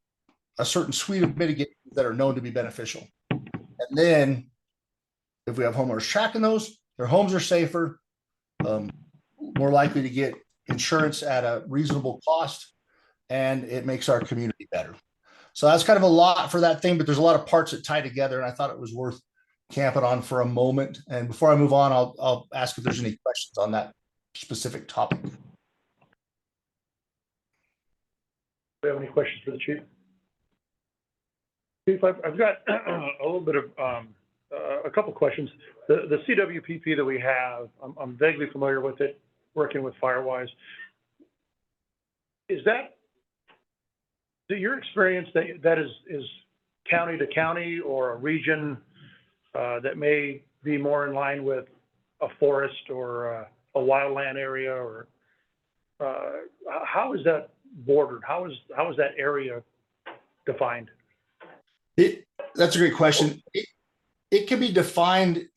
Speaker 7: a certain suite of mitigations that are known to be beneficial. And then if we have homeowners tracking those, their homes are safer, more likely to get insurance at a reasonable cost, and it makes our community better. So that's kind of a lot for that thing, but there's a lot of parts that tie together, and I thought it was worth camping on for a moment. And before I move on, I'll ask if there's any questions on that specific topic.
Speaker 1: Do we have any questions for the chief? Chief, I've got a little bit of, a couple questions. The CWPP that we have, I'm vaguely familiar with it, working with Firewise. Is that your experience that is county to county, or a region that may be more in line with a forest or a wildland area, or how is that bordered? How is that area defined?
Speaker 7: That's a great question. It can be defined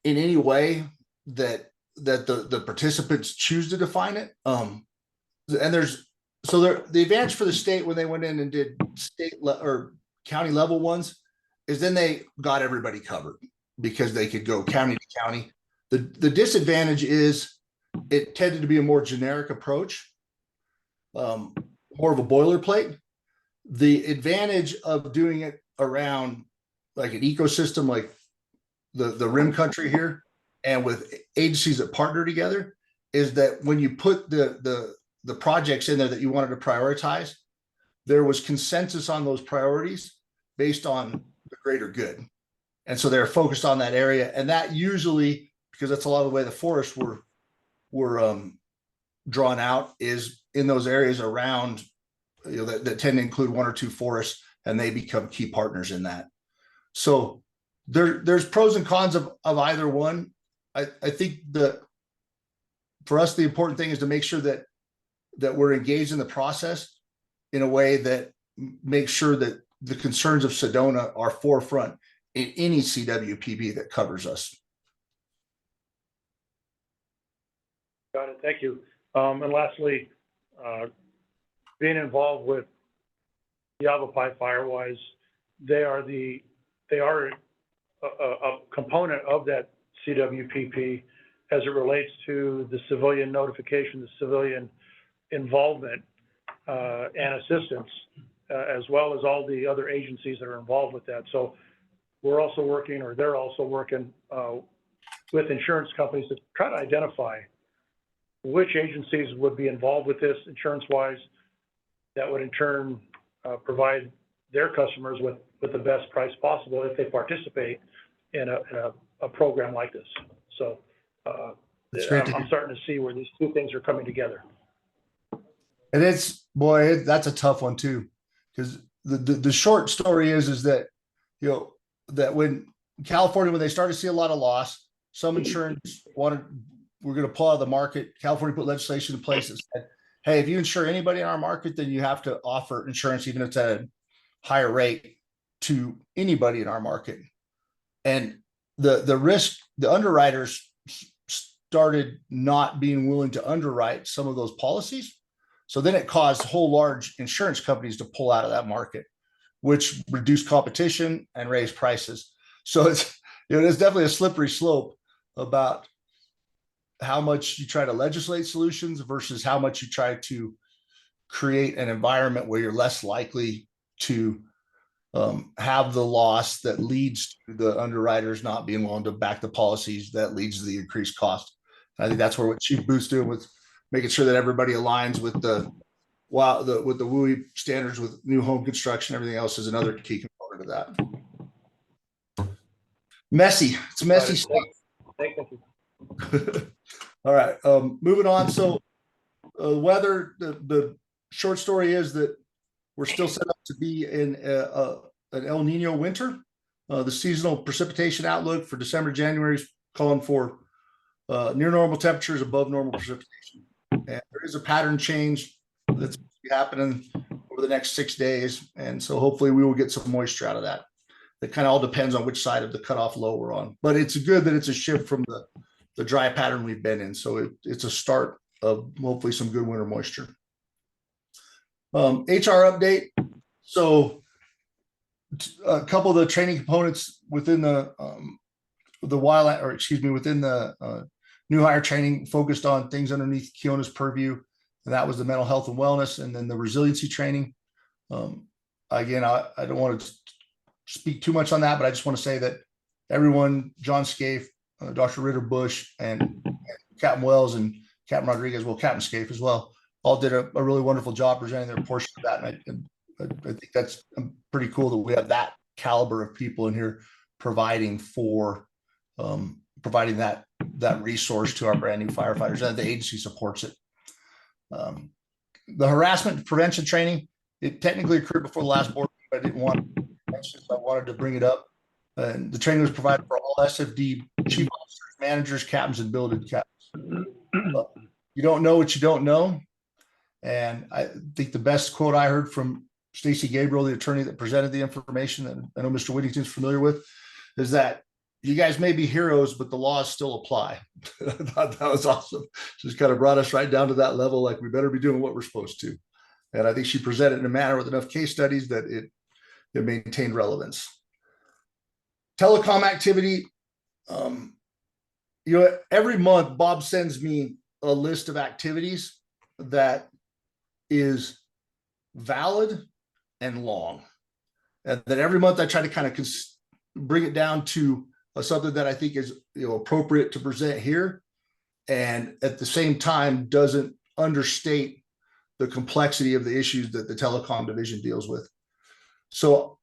Speaker 7: in any way that the participants choose to define it. And the advantage for the state when they went in and did state or county level ones is then they got everybody covered because they could go county to county. The disadvantage is it tended to be a more generic approach, more of a boilerplate. The advantage of doing it around like an ecosystem, like the rim country here, and with agencies that partner together, is that when you put the projects in there that you wanted to prioritize, there was consensus on those priorities based on the greater good. And so they're focused on that area. And that usually, because that's a lot of the way the forests were drawn out, is in those areas around, that tend to include one or two forests, and they become key partners in that. So there's pros and cons of either one. I think for us, the important thing is to make sure that we're engaged in the process in a way that makes sure that the concerns of Sedona are forefront in any CWPB that covers us.
Speaker 1: Got it. Thank you. And lastly, being involved with Yavapai Firewise, they are a component of that CWPP as it relates to the civilian notification, the civilian involvement and assistance, as well as all the other agencies that are involved with that. So we're also working, or they're also working with insurance companies to try to identify which agencies would be involved with this insurance-wise, that would in turn provide their customers with the best price possible if they participate in a program like this. So I'm starting to see where these two things are coming together.
Speaker 7: And that's a tough one too, because the short story is that, that when California, when they started to see a lot of loss, some insurance we're going to pull out of the market. California put legislation in place that said, hey, if you insure anybody in our market, then you have to offer insurance, even if it's at a higher rate, to anybody in our market. And the underwriters started not being willing to underwrite some of those policies. So then it caused whole large insurance companies to pull out of that market, which reduced competition and raised prices. So it's definitely a slippery slope about how much you try to legislate solutions versus how much you try to create an environment where you're less likely to have the loss that leads to the underwriters not being willing to back the policies that leads to the increased cost. And I think that's what Chief Booth's doing with making sure that everybody aligns with the WUI standards with new home construction. Everything else is another key component of that. Messy. It's messy stuff.
Speaker 1: Thank you.
Speaker 7: All right. Moving on. So weather, the short story is that we're still set up to be in an El Nino winter. The seasonal precipitation outlook for December, January is calling for near normal temperatures, above normal precipitation. And there is a pattern change that's happening over the next 6 days. And so hopefully we will get some moisture out of that. It kind of all depends on which side of the cutoff low we're on. But it's good that it's a shift from the dry pattern we've been in. So it's a start of hopefully some good winter moisture. HR update. So a couple of the training components within within the new hire training focused on things underneath Keona's purview. And that was the mental health and wellness, and then the resiliency training. Again, I don't want to speak too much on that, but I just want to say that everyone, John Scaife, Dr. Ritter Bush, and Captain Wells and Captain Rodriguez, well, Captain Scaife as well, all did a really wonderful job presenting their portion of that. And I think that's pretty cool that we have that caliber of people in here providing that resource to our brand new firefighters, and the agency supports it. The harassment prevention training, it technically occurred before the last board, but I didn't want to mention, so I wanted to bring it up. And the training was provided for all SFD chief officers, managers, captains, and billeted captains. You don't know what you don't know. And I think the best quote I heard from Stacey Gabriel, the attorney that presented the information that I know Mr. Whittington's familiar with, is that you guys may be heroes, but the laws still apply. I thought that was awesome. Just kind of brought us right down to that level, like we better be doing what we're supposed to. And I think she presented in a manner with enough case studies that it maintained relevance. Telecom activity. Every month Bob sends me a list of activities that is valid and long. And then every month I try to kind of bring it down to something that I think is appropriate to present here, and at the same time doesn't understate the complexity of the issues that the telecom division deals with. So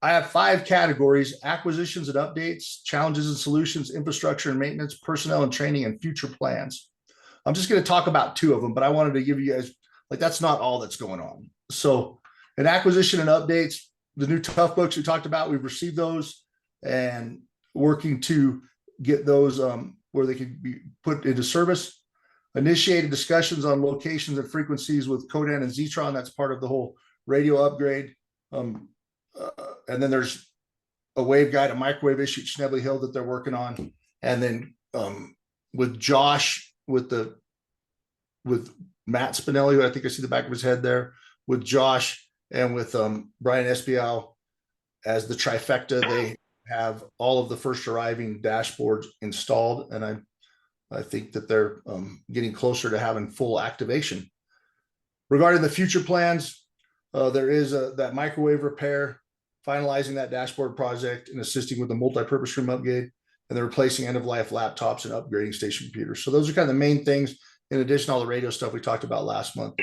Speaker 7: I have 5 categories: acquisitions and updates, challenges and solutions, infrastructure and maintenance, personnel and training, and future plans. I'm just going to talk about 2 of them, but I wanted to give you guys, that's not all that's going on. So in acquisition and updates, the new tough books we talked about, we've received those and working to get those where they can be put into service. Initiated discussions on locations and frequencies with Codan and Zetron. That's part of the whole radio upgrade. And then there's a waveguide, a microwave issue at Schnebley Hill that they're working on. And then with Josh, with Matt Spinelli, who I think I see the back of his head there, with Josh and with Brian Espial as the trifecta, they have all of the first arriving dashboards installed. And I think that they're getting closer to having full activation. Regarding the future plans, there is that microwave repair, finalizing that dashboard project and assisting with the multi-purpose room upgrade, and they're replacing end-of-life laptops and upgrading station computers. So those are kind of the main things. In addition to all the radio stuff we talked about last month,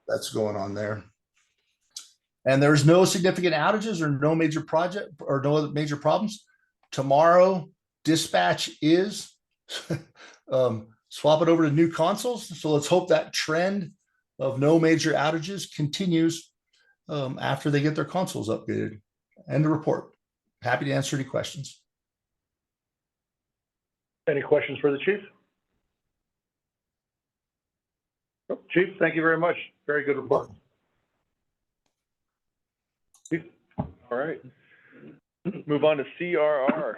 Speaker 7: that's going on there. And there's no significant outages or no major project or no other major problems. Tomorrow, dispatch is swap it over to new consoles. So let's hope that trend of no major outages continues after they get their consoles upgraded. End of report. Happy to answer any questions.
Speaker 1: Any questions for the chief? Chief, thank you very much. Very good report.
Speaker 2: All right. Move on to CRR.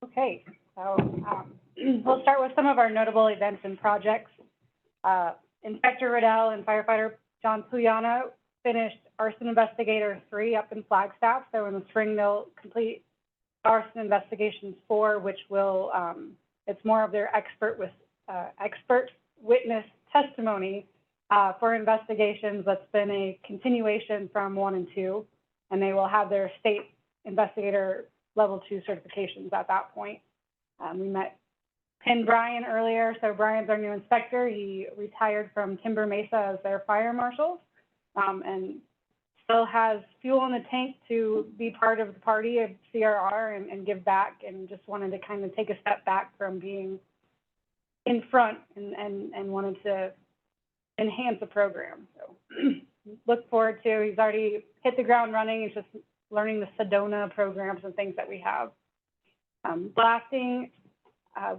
Speaker 3: Okay, so we'll start with some of our notable events and projects. Inspector Riddell and firefighter John Puyana finished Arson Investigator 3 up in Flagstaff. So in the spring, they'll complete Arson Investigations 4, which will, it's more of their expert witness testimony for investigations that's been a continuation from 1 and 2, and they will have their state investigator level 2 certifications at that point. We met Penn Bryan earlier. So Brian's our new inspector. He retired from Timber Mesa as their fire marshal, and still has fuel in the tank to be part of the party of CRR and give back, and just wanted to kind of take a step back from being in front and wanted to enhance the program. So look forward to. He's already hit the ground running. He's just learning the Sedona programs and things that we have. Blasting,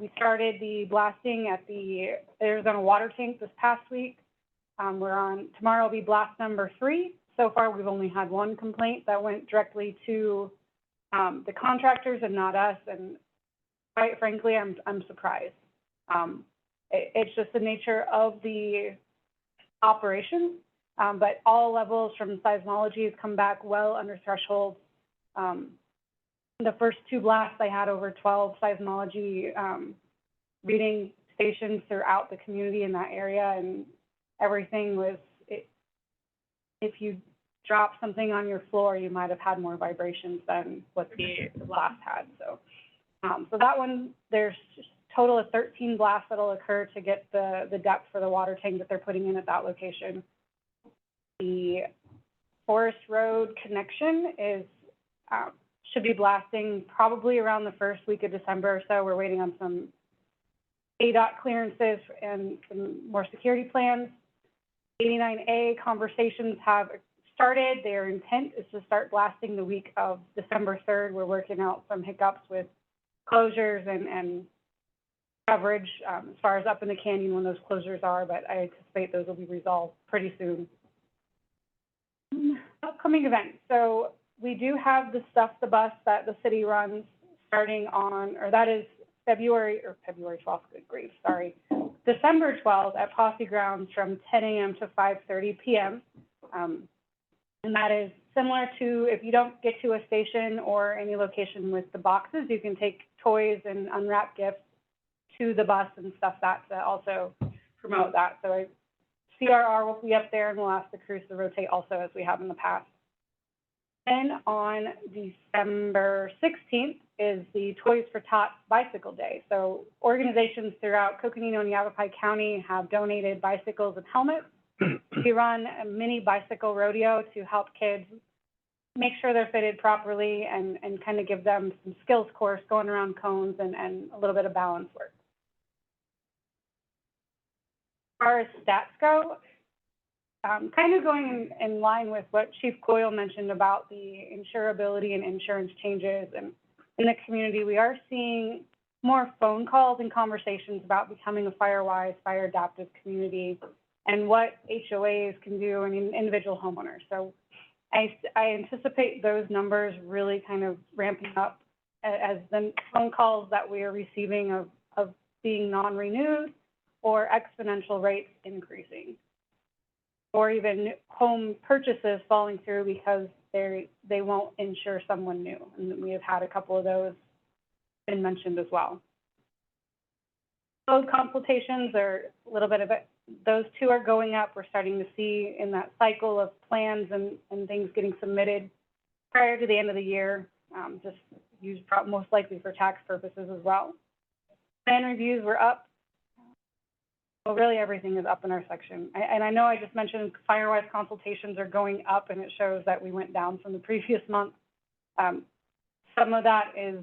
Speaker 3: we started the blasting at the Arizona water tank this past week. Tomorrow will be blast number 3. So far, we've only had one complaint that went directly to the contractors and not us, and quite frankly, I'm surprised. It's just the nature of the operation, but all levels from seismology has come back well under threshold. The first 2 blasts, I had over 12 seismology reading stations throughout the community in that area, and everything was, if you drop something on your floor, you might have had more vibrations than what the blast had. So that one, there's just a total of 13 blasts that'll occur to get the depth for the water tank that they're putting in at that location. The Forest Road connection is should be blasting probably around the first week of December or so. We're waiting on some ADOT clearances and some more security plans. 89A conversations have started. Their intent is to start blasting the week of December 3rd. We're working out some hiccups with closures and coverage as far as up in the canyon when those closures are, but I anticipate those will be resolved pretty soon. Upcoming events. So we do have the Stuff the Bus that the city runs starting on, or that is February 12th, good grief, sorry. December 12th at Posse Grounds from 10 a.m. to 5:30 p.m. And that is similar to, if you don't get to a station or any location with the boxes, you can take toys and unwrap gifts to the bus and stuff that to also promote that. So CRR will be up there, and we'll ask the crews to rotate also as we have in the past. Then on December 16th is the Toys for Tots Bicycle Day. So organizations throughout Coconino and Yavapai County have donated bicycles and helmets. We run a mini bicycle rodeo to help kids make sure they're fitted properly and kind of give them some skills course going around cones and a little bit of balance work. As far as stats go, kind of going in line with what Chief Coyle mentioned about the insurability and insurance changes, and in the community, we are seeing more phone calls and conversations about becoming a fire-wise, fire-adaptive community and what HOAs can do and individual homeowners. So I anticipate those numbers really kind of ramping up as the phone calls that we are receiving of being non-renewed or exponential rates increasing, or even home purchases falling through because they won't insure someone new. And we have had a couple of those been mentioned as well. Code consultations are a little bit of it. Those 2 are going up. We're starting to see in that cycle of plans and things getting submitted prior to the end of the year, just used most likely for tax purposes as well. Plan reviews were up. Well, really everything is up in our section. And I know I just mentioned fire-wise consultations are going up, and it shows that we went down from the previous month. Some of that is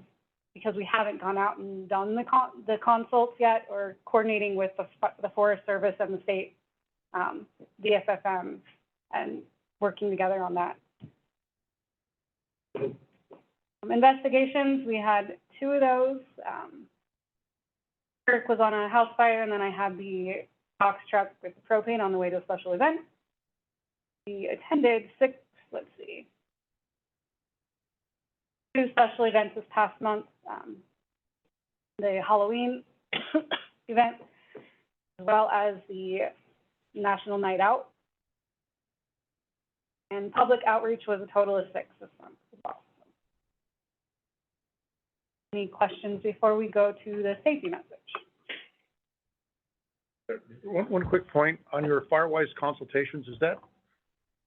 Speaker 3: because we haven't gone out and done the consults yet, or coordinating with the Forest Service and the state, the FFM, and working together on that. Investigations, we had 2 of those. Kirk was on a house fire, and then I had the box truck with the propane on the way to a special event. We attended 2 special events this past month. The Halloween event, as well as the National Night Out. And public outreach was a total of 6 this month as well. Any questions before we go to the safety message?
Speaker 1: One quick point on your Firewise consultations, is that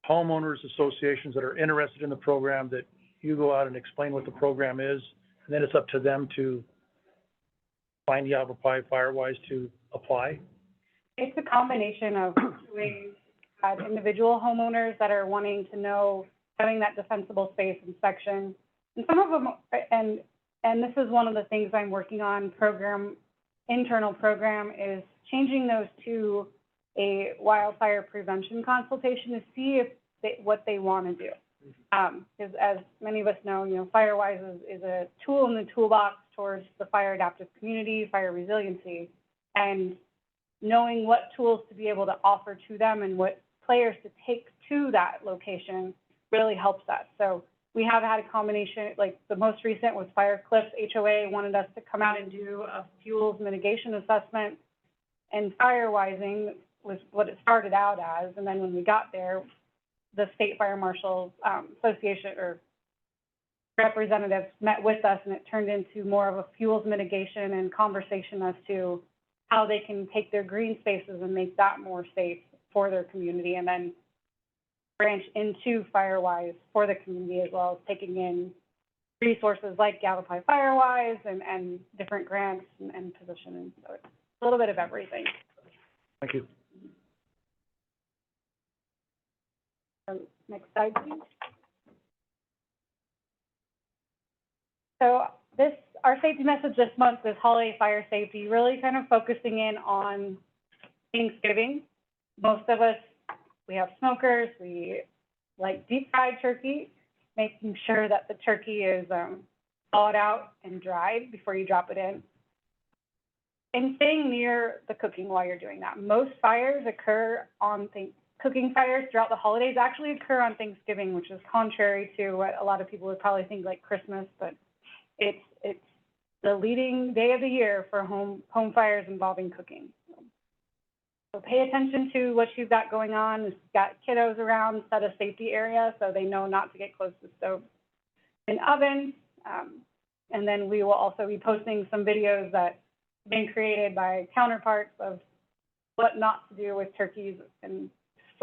Speaker 1: homeowners associations that are interested in the program that you go out and explain what the program is, and then it's up to them to find Yavapai Firewise to apply?
Speaker 3: It's a combination of we've had individual homeowners that are wanting to know, having that defensible space inspection, and some of them, and this is one of the things I'm working on, internal program, is changing those to a wildfire prevention consultation to see if what they want to do. Because as many of us know, FireWise is a tool in the toolbox towards the fire adaptive community, fire resiliency, and knowing what tools to be able to offer to them and what players to take to that location really helps us. So we have had a combination, like the most recent was Fire Cliffs. HOA wanted us to come out and do a fuels mitigation assessment, and firewising was what it started out as. And then when we got there, the State Fire Marshals Association or representatives met with us, and it turned into more of a fuels mitigation and conversation as to how they can take their green spaces and make that more safe for their community, and then branch into FireWise for the community, as well as taking in resources like Gallupi FireWise and different grants and positioning. So it's a little bit of everything.
Speaker 1: Thank you.
Speaker 3: Next slide, please. So our safety message this month is holiday fire safety, really kind of focusing in on Thanksgiving. Most of us, we have smokers, we like deep fried turkey, making sure that the turkey is thawed out and dried before you drop it in. And staying near the cooking while you're doing that. Most fires occur on cooking fires throughout the holidays actually occur on Thanksgiving, which is contrary to what a lot of people would probably think like Christmas, but it's the leading day of the year for home fires involving cooking. So pay attention to what you've got going on. If you've got kiddos around, set a safety area so they know not to get close to stoves and ovens. And then we will also be posting some videos that have been created by counterparts of what not to do with turkeys and,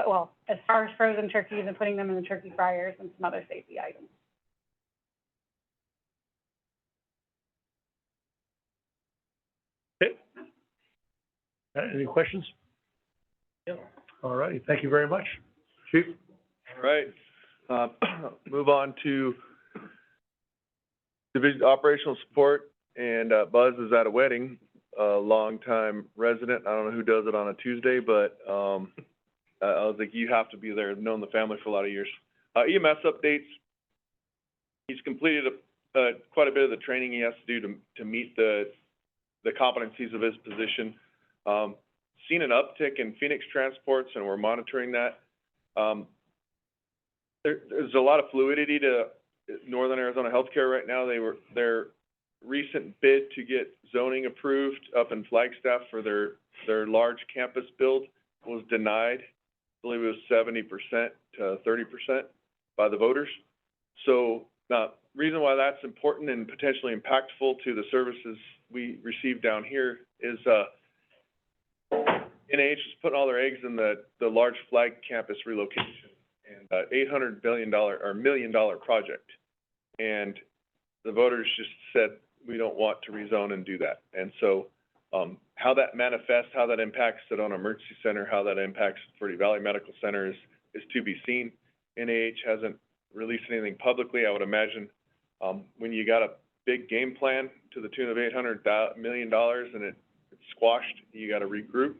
Speaker 3: well, as far as frozen turkeys and putting them in the turkey fryers and some other safety items.
Speaker 1: Okay. Any questions? Yeah. All righty. Thank you very much. Chief?
Speaker 2: All right. Move on to Division Operational Support, and Buzz is at a wedding, a longtime resident. I don't know who does it on a Tuesday, but I was like, you have to be there. I've known the family for a lot of years. EMS updates. He's completed quite a bit of the training he has to do to meet the competencies of his position. Seen an uptick in Phoenix transports, and we're monitoring that. There's a lot of fluidity to Northern Arizona healthcare right now. Their recent bid to get zoning approved up in Flagstaff for their large campus build was denied. I believe it was 70% to 30% by the voters. So reason why that's important and potentially impactful to the services we receive down here is NIH is putting all their eggs in the large flag campus relocation, and $800 million project. And the voters just said, we don't want to rezone and do that. And so how that manifests, how that impacts Sedona Emergency Center, how that impacts Verde Valley Medical Center is to be seen. NIH hasn't released anything publicly. I would imagine when you got a big game plan to the tune of $800 million and it's squashed, you got to regroup.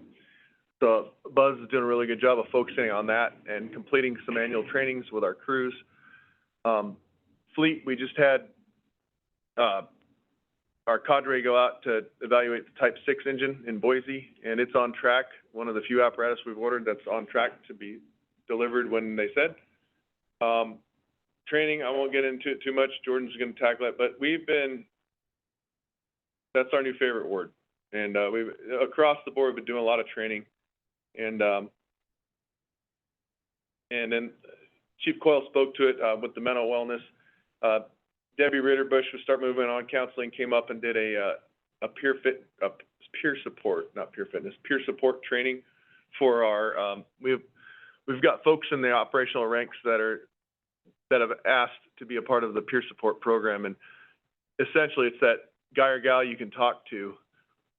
Speaker 2: So Buzz is doing a really good job of focusing on that and completing some annual trainings with our crews. Fleet, we just had our cadre go out to evaluate the Type 6 engine in Boise, and it's on track. One of the few apparatus we've ordered that's on track to be delivered when they said. Training, I won't get into it too much. Jordan's going to tackle it, but that's our new favorite word. And we've across the board been doing a lot of training. And then Chief Coyle spoke to it with the mental wellness. Debbie Ritterbush was start moving on counseling, came up and did a peer support training for our we've got folks in the operational ranks that have asked to be a part of the peer support program, and essentially it's that guy or gal you can talk to,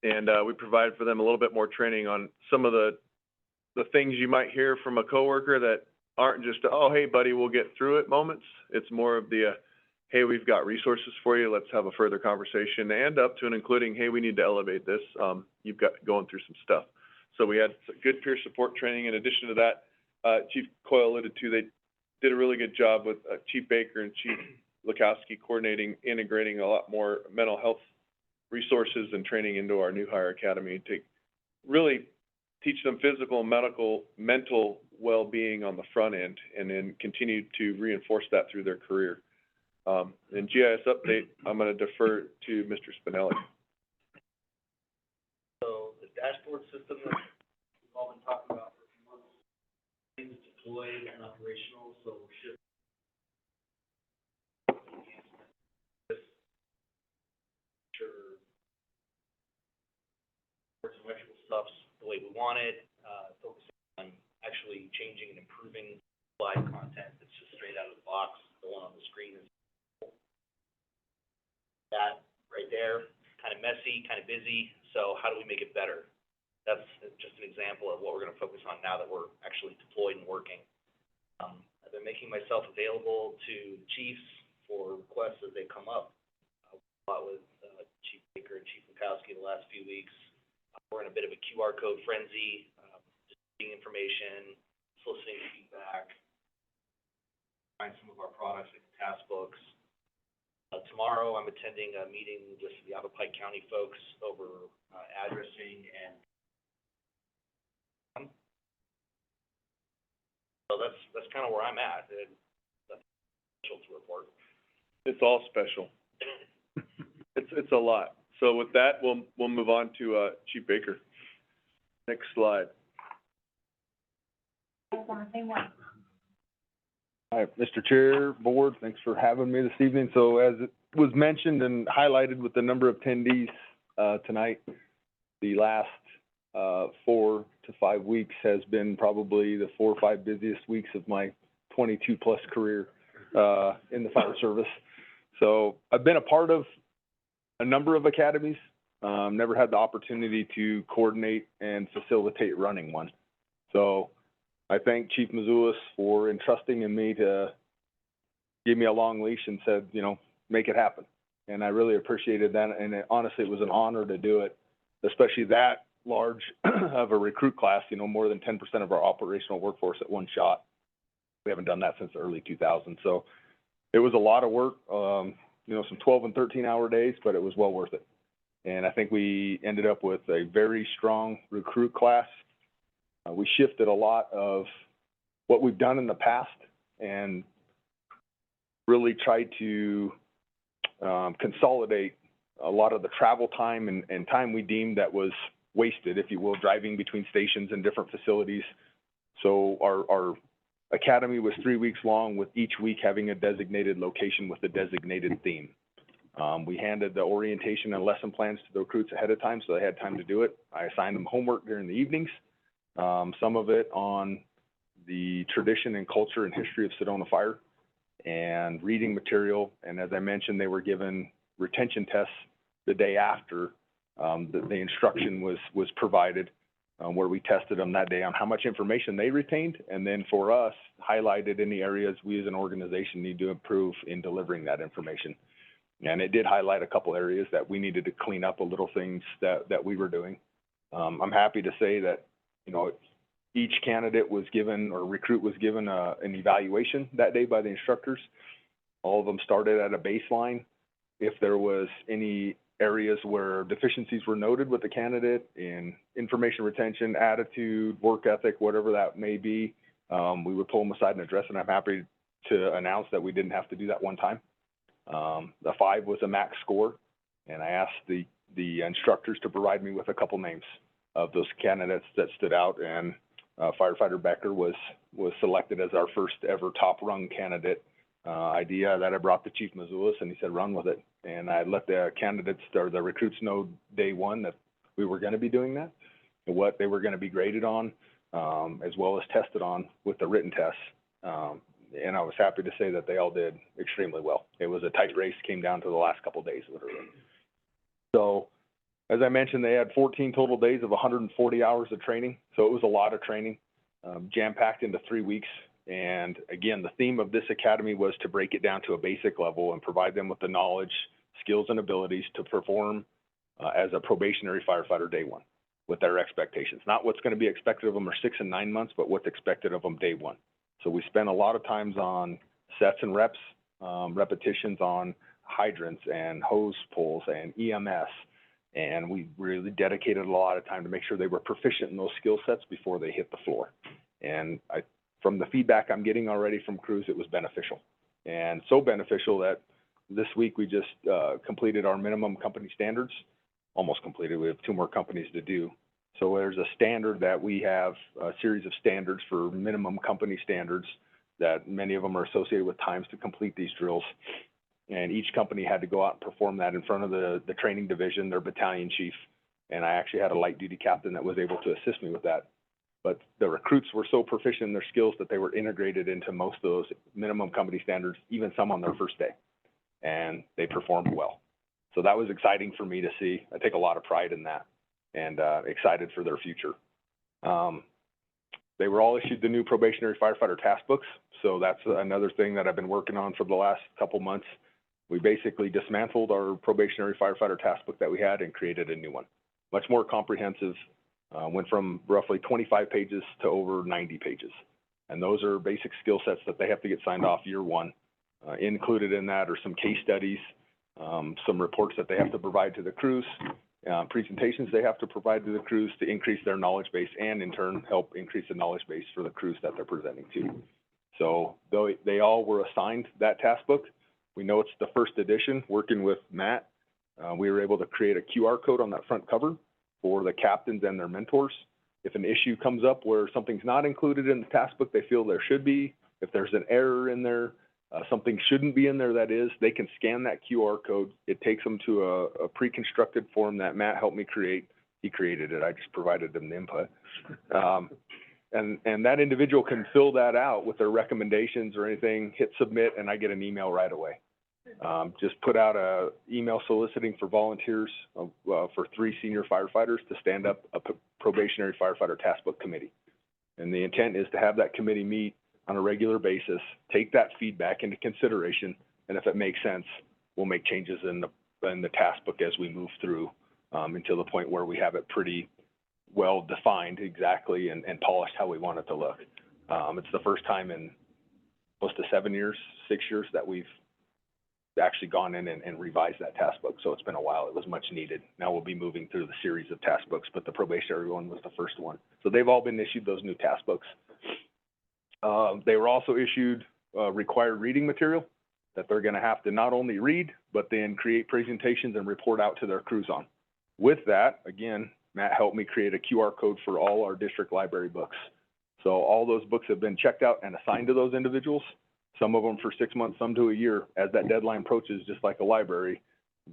Speaker 2: and we provide for them a little bit more training on some of the things you might hear from a coworker that aren't just, oh, hey, buddy, we'll get through it moments. It's more of the, hey, we've got resources for you. Let's have a further conversation, and up to and including, hey, we need to elevate this. You've got going through some stuff. So we had good peer support training. In addition to that, Chief Coyle alluded to, they did a really good job with Chief Baker and Chief Lukowski coordinating, integrating a lot more mental health resources and training into our new hire academy to really teach them physical and mental well-being on the front end, and then continue to reinforce that through their career. In GIS update, I'm going to defer to Mr. Spinelli.
Speaker 9: So the dashboard system that we've all been talking about for a few months is deployed and operational, so we're shipping this, sure, sports and electrical stuff's the way we want it, focusing on actually changing and improving slide content that's just straight out of the box. The one on the screen is that right there, kind of messy, kind of busy, so how do we make it better? That's just an example of what we're gonna focus on now that we're actually deployed and working. I've been making myself available to chiefs for requests as they come up. A lot with Chief Baker and Chief Lukowski the last few weeks. We're in a bit of a QR code frenzy, just getting information, soliciting feedback, find some of our products like the task books. Tomorrow, I'm attending a meeting with the Pike County folks over addressing and so that's kind of where I'm at. That's special to report.
Speaker 2: It's all special. It's a lot. So with that, we'll move on to Chief Baker. Next slide.
Speaker 8: Same one.
Speaker 10: All right, Mr. Chair, Board, thanks for having me this evening. So as it was mentioned and highlighted with the number of attendees tonight, the last 4 to 5 weeks has been probably the 4 or 5 busiest weeks of my 22-plus career in the fire service. So I've been a part of a number of academies, never had the opportunity to coordinate and facilitate running one. So I thank Chief Mazulis for entrusting in me to give me a long leash and said, you know, make it happen. And I really appreciated that. And honestly, it was an honor to do it, especially that large of a recruit class, you know, more than 10% of our operational workforce at one shot. We haven't done that since the early 2000s. So it was a lot of work, you know, some 12 and 13-hour days, but it was well worth it. And I think we ended up with a very strong recruit class. We shifted a lot of what we've done in the past and really tried to consolidate a lot of the travel time and time we deemed that was wasted, if you will, driving between stations and different facilities. So our academy was 3 weeks long, with each week having a designated location with a designated theme. We handed the orientation and lesson plans to the recruits ahead of time, so they had time to do it. I assigned them homework during the evenings, some of it on the tradition and culture and history of Sedona Fire and reading material. And as I mentioned, they were given retention tests the day after the instruction was provided, where we tested them that day on how much information they retained, and then for us, highlighted any areas we as an organization need to improve in delivering that information. And it did highlight a couple areas that we needed to clean up, a little things that we were doing. I'm happy to say that, you know, each candidate was given, or recruit was given an evaluation that day by the instructors. All of them started at a baseline. If there was any areas where deficiencies were noted with the candidate in information retention, attitude, work ethic, whatever that may be, we would pull them aside and address it. I'm happy to announce that we didn't have to do that one time. The 5 was a max score, and I asked the instructors to provide me with a couple names of those candidates that stood out, and Firefighter Becker was selected as our first ever top rung candidate. Idea that I brought to Chief Mazulis, and he said, run with it. And I let the candidates, or the recruits, know day one that we were going to be doing that, and what they were going to be graded on, as well as tested on with the written tests. And I was happy to say that they all did extremely well. It was a tight race, came down to the last couple of days, literally. So, as I mentioned, they had 14 total days of 140 hours of training. So it was a lot of training, jam-packed into 3 weeks. And again, the theme of this academy was to break it down to a basic level and provide them with the knowledge, skills, and abilities to perform as a probationary firefighter day one. with their expectations. Not what's gonna be expected of them for 6 and 9 months, but what's expected of them day one. So we spent a lot of times on sets and reps, repetitions on hydrants and hose pulls and EMS. And we really dedicated a lot of time to make sure they were proficient in those skill sets before they hit the floor. And from the feedback I'm getting already from crews, it was beneficial. And so beneficial that this week we just completed our minimum company standards, almost completed. We have 2 more companies to do. So there's a standard that we have, a series of standards for minimum company standards that many of them are associated with times to complete these drills. And each company had to go out and perform that in front of the training division, their battalion chief. And I actually had a light duty captain that was able to assist me with that. But the recruits were so proficient in their skills that they were integrated into most of those minimum company standards, even some on their first day. And they performed well. So that was exciting for me to see. I take a lot of pride in that and excited for their future. They were all issued the new probationary firefighter task books. So that's another thing that I've been working on for the last couple months. We basically dismantled our probationary firefighter task book that we had and created a new one. Much more comprehensive, went from roughly 25 pages to over 90 pages. And those are basic skill sets that they have to get signed off year one. Included in that are some case studies, some reports that they have to provide to the crews, presentations they have to provide to the crews to increase their knowledge base and in turn help increase the knowledge base for the crews that they're presenting to. So though they all were assigned that task book, we know it's the first edition. Working with Matt, we were able to create a QR code on that front cover for the captains and their mentors. If an issue comes up where something's not included in the task book they feel there should be, if there's an error in there, something shouldn't be in there that is, they can scan that QR code. It takes them to a pre-constructed form that Matt helped me create. He created it, I just provided them the input. And that individual can fill that out with their recommendations or anything, hit submit, and I get an email right away. Just put out a email soliciting for volunteers for 3 senior firefighters to stand up a probationary firefighter task book committee. And the intent is to have that committee meet on a regular basis, take that feedback into consideration, and if it makes sense, we'll make changes in the task book as we move through until the point where we have it pretty well defined exactly and polished how we want it to look. It's the first time in close to 6 years that we've actually gone in and revised that task book. So it's been a while. It was much needed. Now we'll be moving through the series of task books, but the probationary one was the first one. So they've all been issued those new task books. They were also issued required reading material that they're going to have to not only read, but then create presentations and report out to their crews on. With that, again, Matt helped me create a QR code for all our district library books. So all those books have been checked out and assigned to those individuals, some of them for 6 months, some to a year. As that deadline approaches, just like a library,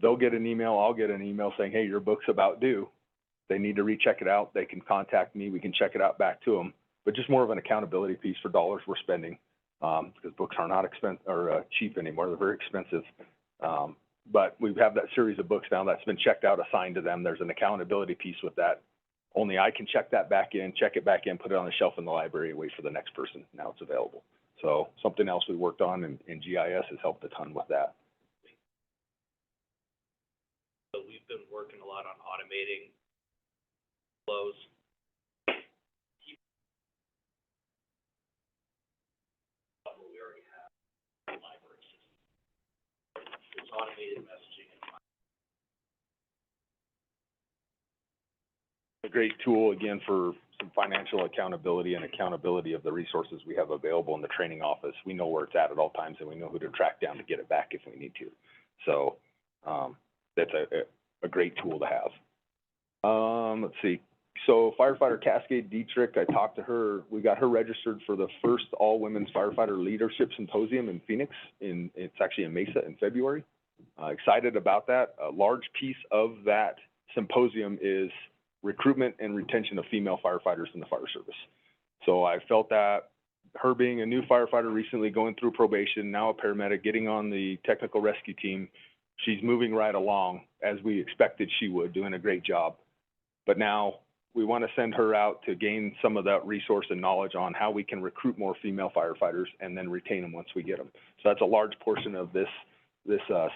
Speaker 10: they'll get an email, I'll get an email saying, hey, your book's about due. They need to recheck it out. They can contact me. We can check it out back to them. But just more of an accountability piece for dollars we're spending, because books are not cheap anymore. They're very expensive. But we have that series of books now that's been checked out, assigned to them. There's an accountability piece with that. Only I can check that back in, check it back in, put it on the shelf in the library, and wait for the next person. Now it's available. So something else we worked on, and GIS has helped a ton with that.
Speaker 9: So we've been working a lot on automating flows. We already have a library system. It's automated messaging and
Speaker 10: A great tool, again, for some financial accountability and accountability of the resources we have available in the training office. We know where it's at all times, and we know who to track down to get it back if we need to. So that's a great tool to have. Let's see. So firefighter Cascade Dietrich, I talked to her. We got her registered for the first all-women's firefighter leadership symposium in Phoenix. It's actually in Mesa in February. Excited about that. A large piece of that symposium is recruitment and retention of female firefighters in the fire service. So I felt that her being a new firefighter recently going through probation, now a paramedic, getting on the technical rescue team, she's moving right along as we expected she would, doing a great job. But now we want to send her out to gain some of that resource and knowledge on how we can recruit more female firefighters and then retain them once we get them. So that's a large portion of this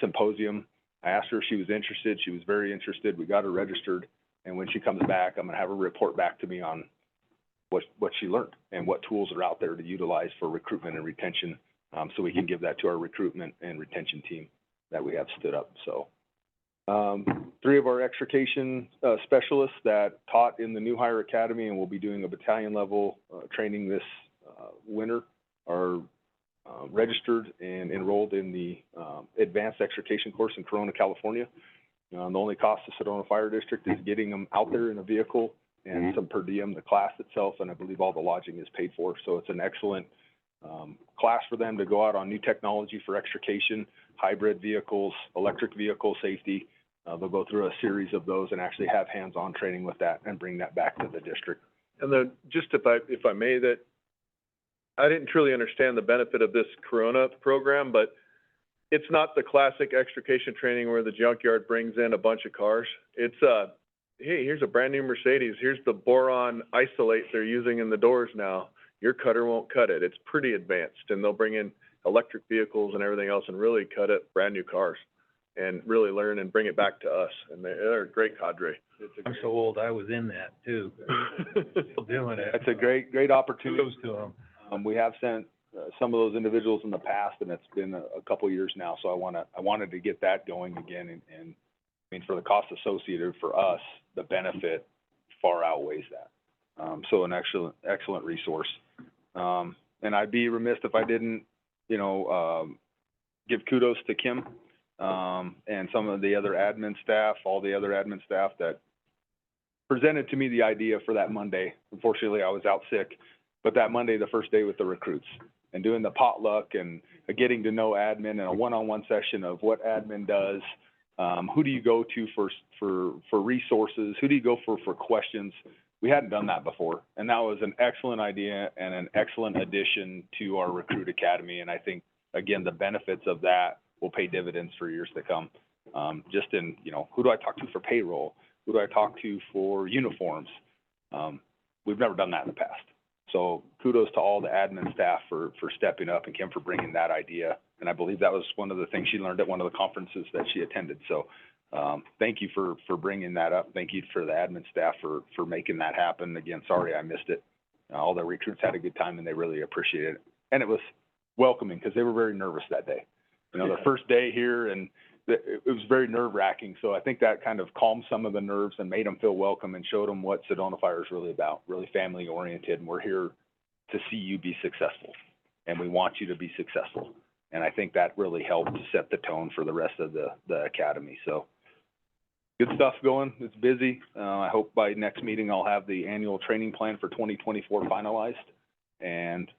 Speaker 10: symposium. I asked her if she was interested. She was very interested. We got her registered. And when she comes back, I'm gonna have her report back to me on what she learned and what tools are out there to utilize for recruitment and retention, so we can give that to our recruitment and retention team that we have stood up, so. 3 of our extrication specialists that taught in the New Hire Academy and will be doing a battalion level training this winter are registered and enrolled in the advanced extrication course in Corona, California. The only cost to Sedona Fire District is getting them out there in a vehicle and some per diem, the class itself, and I believe all the lodging is paid for. So it's an excellent class for them to go out on new technology for extrication, hybrid vehicles, electric vehicle safety. They'll go through a series of those and actually have hands-on training with that and bring that back to the district.
Speaker 2: And just if I may, that I didn't truly understand the benefit of this Corona program, but it's not the classic extrication training where the junkyard brings in a bunch of cars. It's hey, here's a brand new Mercedes. Here's the boron isolate they're using in the doors now. Your cutter won't cut it. It's pretty advanced, and they'll bring in electric vehicles and everything else and really cut it, brand new cars, and really learn and bring it back to us. And they're a great cadre.
Speaker 11: I'm so old, I was in that too. Still doing it.
Speaker 10: It's a great opportunity.
Speaker 11: Kudos to them.
Speaker 10: We have sent some of those individuals in the past, and it's been a couple years now, so I wanted to get that going again, and I mean, for the cost associated for us, the benefit far outweighs that. So an excellent resource. And I'd be remiss if I didn't, give kudos to Kim, and some of the other admin staff, all the other admin staff that presented to me the idea for that Monday. Unfortunately, I was out sick, but that Monday, the first day with the recruits, and doing the potluck and getting to know admin and a one-on-one session of what admin does, who do you go to for resources, who do you go for questions. We hadn't done that before, and that was an excellent idea and an excellent addition to our recruit academy. And I think, again, the benefits of that will pay dividends for years to come. Just in, who do I talk to for payroll? Who do I talk to for uniforms? We've never done that in the past. So kudos to all the admin staff for stepping up, and Kim for bringing that idea. And I believe that was one of the things she learned at one of the conferences that she attended. So thank you for bringing that up. Thank you for the admin staff for making that happen. Again, sorry I missed it. All the recruits had a good time, and they really appreciated it. And it was welcoming because they were very nervous that day. The first day here, and it was very nerve-wracking. So I think that kind of calmed some of the nerves and made them feel welcome and showed them what Sedona Fire is really about, really family-oriented. And we're here to see you be successful, and we want you to be successful. And I think that really helped set the tone for the rest of the academy. So good stuff going. It's busy. I hope by next meeting I'll have the annual training plan for 2024 finalized, and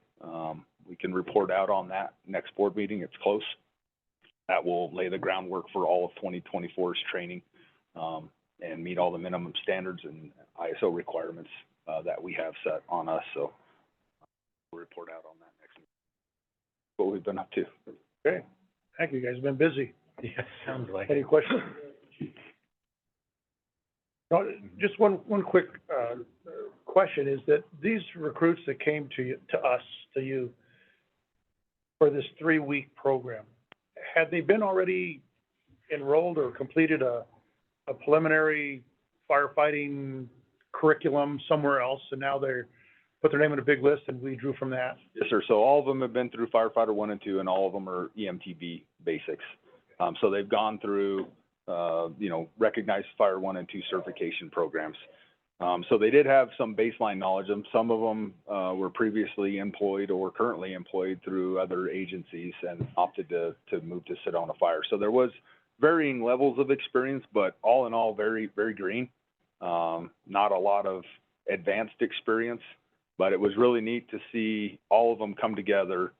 Speaker 10: we can report out on that next board meeting. It's close. That will lay the groundwork for all of 2024's training, and meet all the minimum standards and ISO requirements that we have set on us. So we'll report out on that next meeting. What we've been up to.
Speaker 1: Okay, thank you, guys, been busy.
Speaker 11: Yeah, sounds like
Speaker 1: Any
Speaker 11: it.
Speaker 1: questions? No, just one quick question is that these recruits that came to you for this 3-week program, had they been already enrolled or completed a preliminary firefighting curriculum somewhere else, and now they're put their name on a big list and we drew from that?
Speaker 10: Yes, sir. So all of them have been through Firefighter 1 and 2, and all of them are EMTB basics. So they've gone through, recognized Fire 1 and 2 certification programs. So they did have some baseline knowledge. Some of them were previously employed or currently employed through other agencies and opted to move to Sedona Fire. So there was varying levels of experience, but all in all, very, very green. Not a lot of advanced experience, but it was really neat to see all of them come together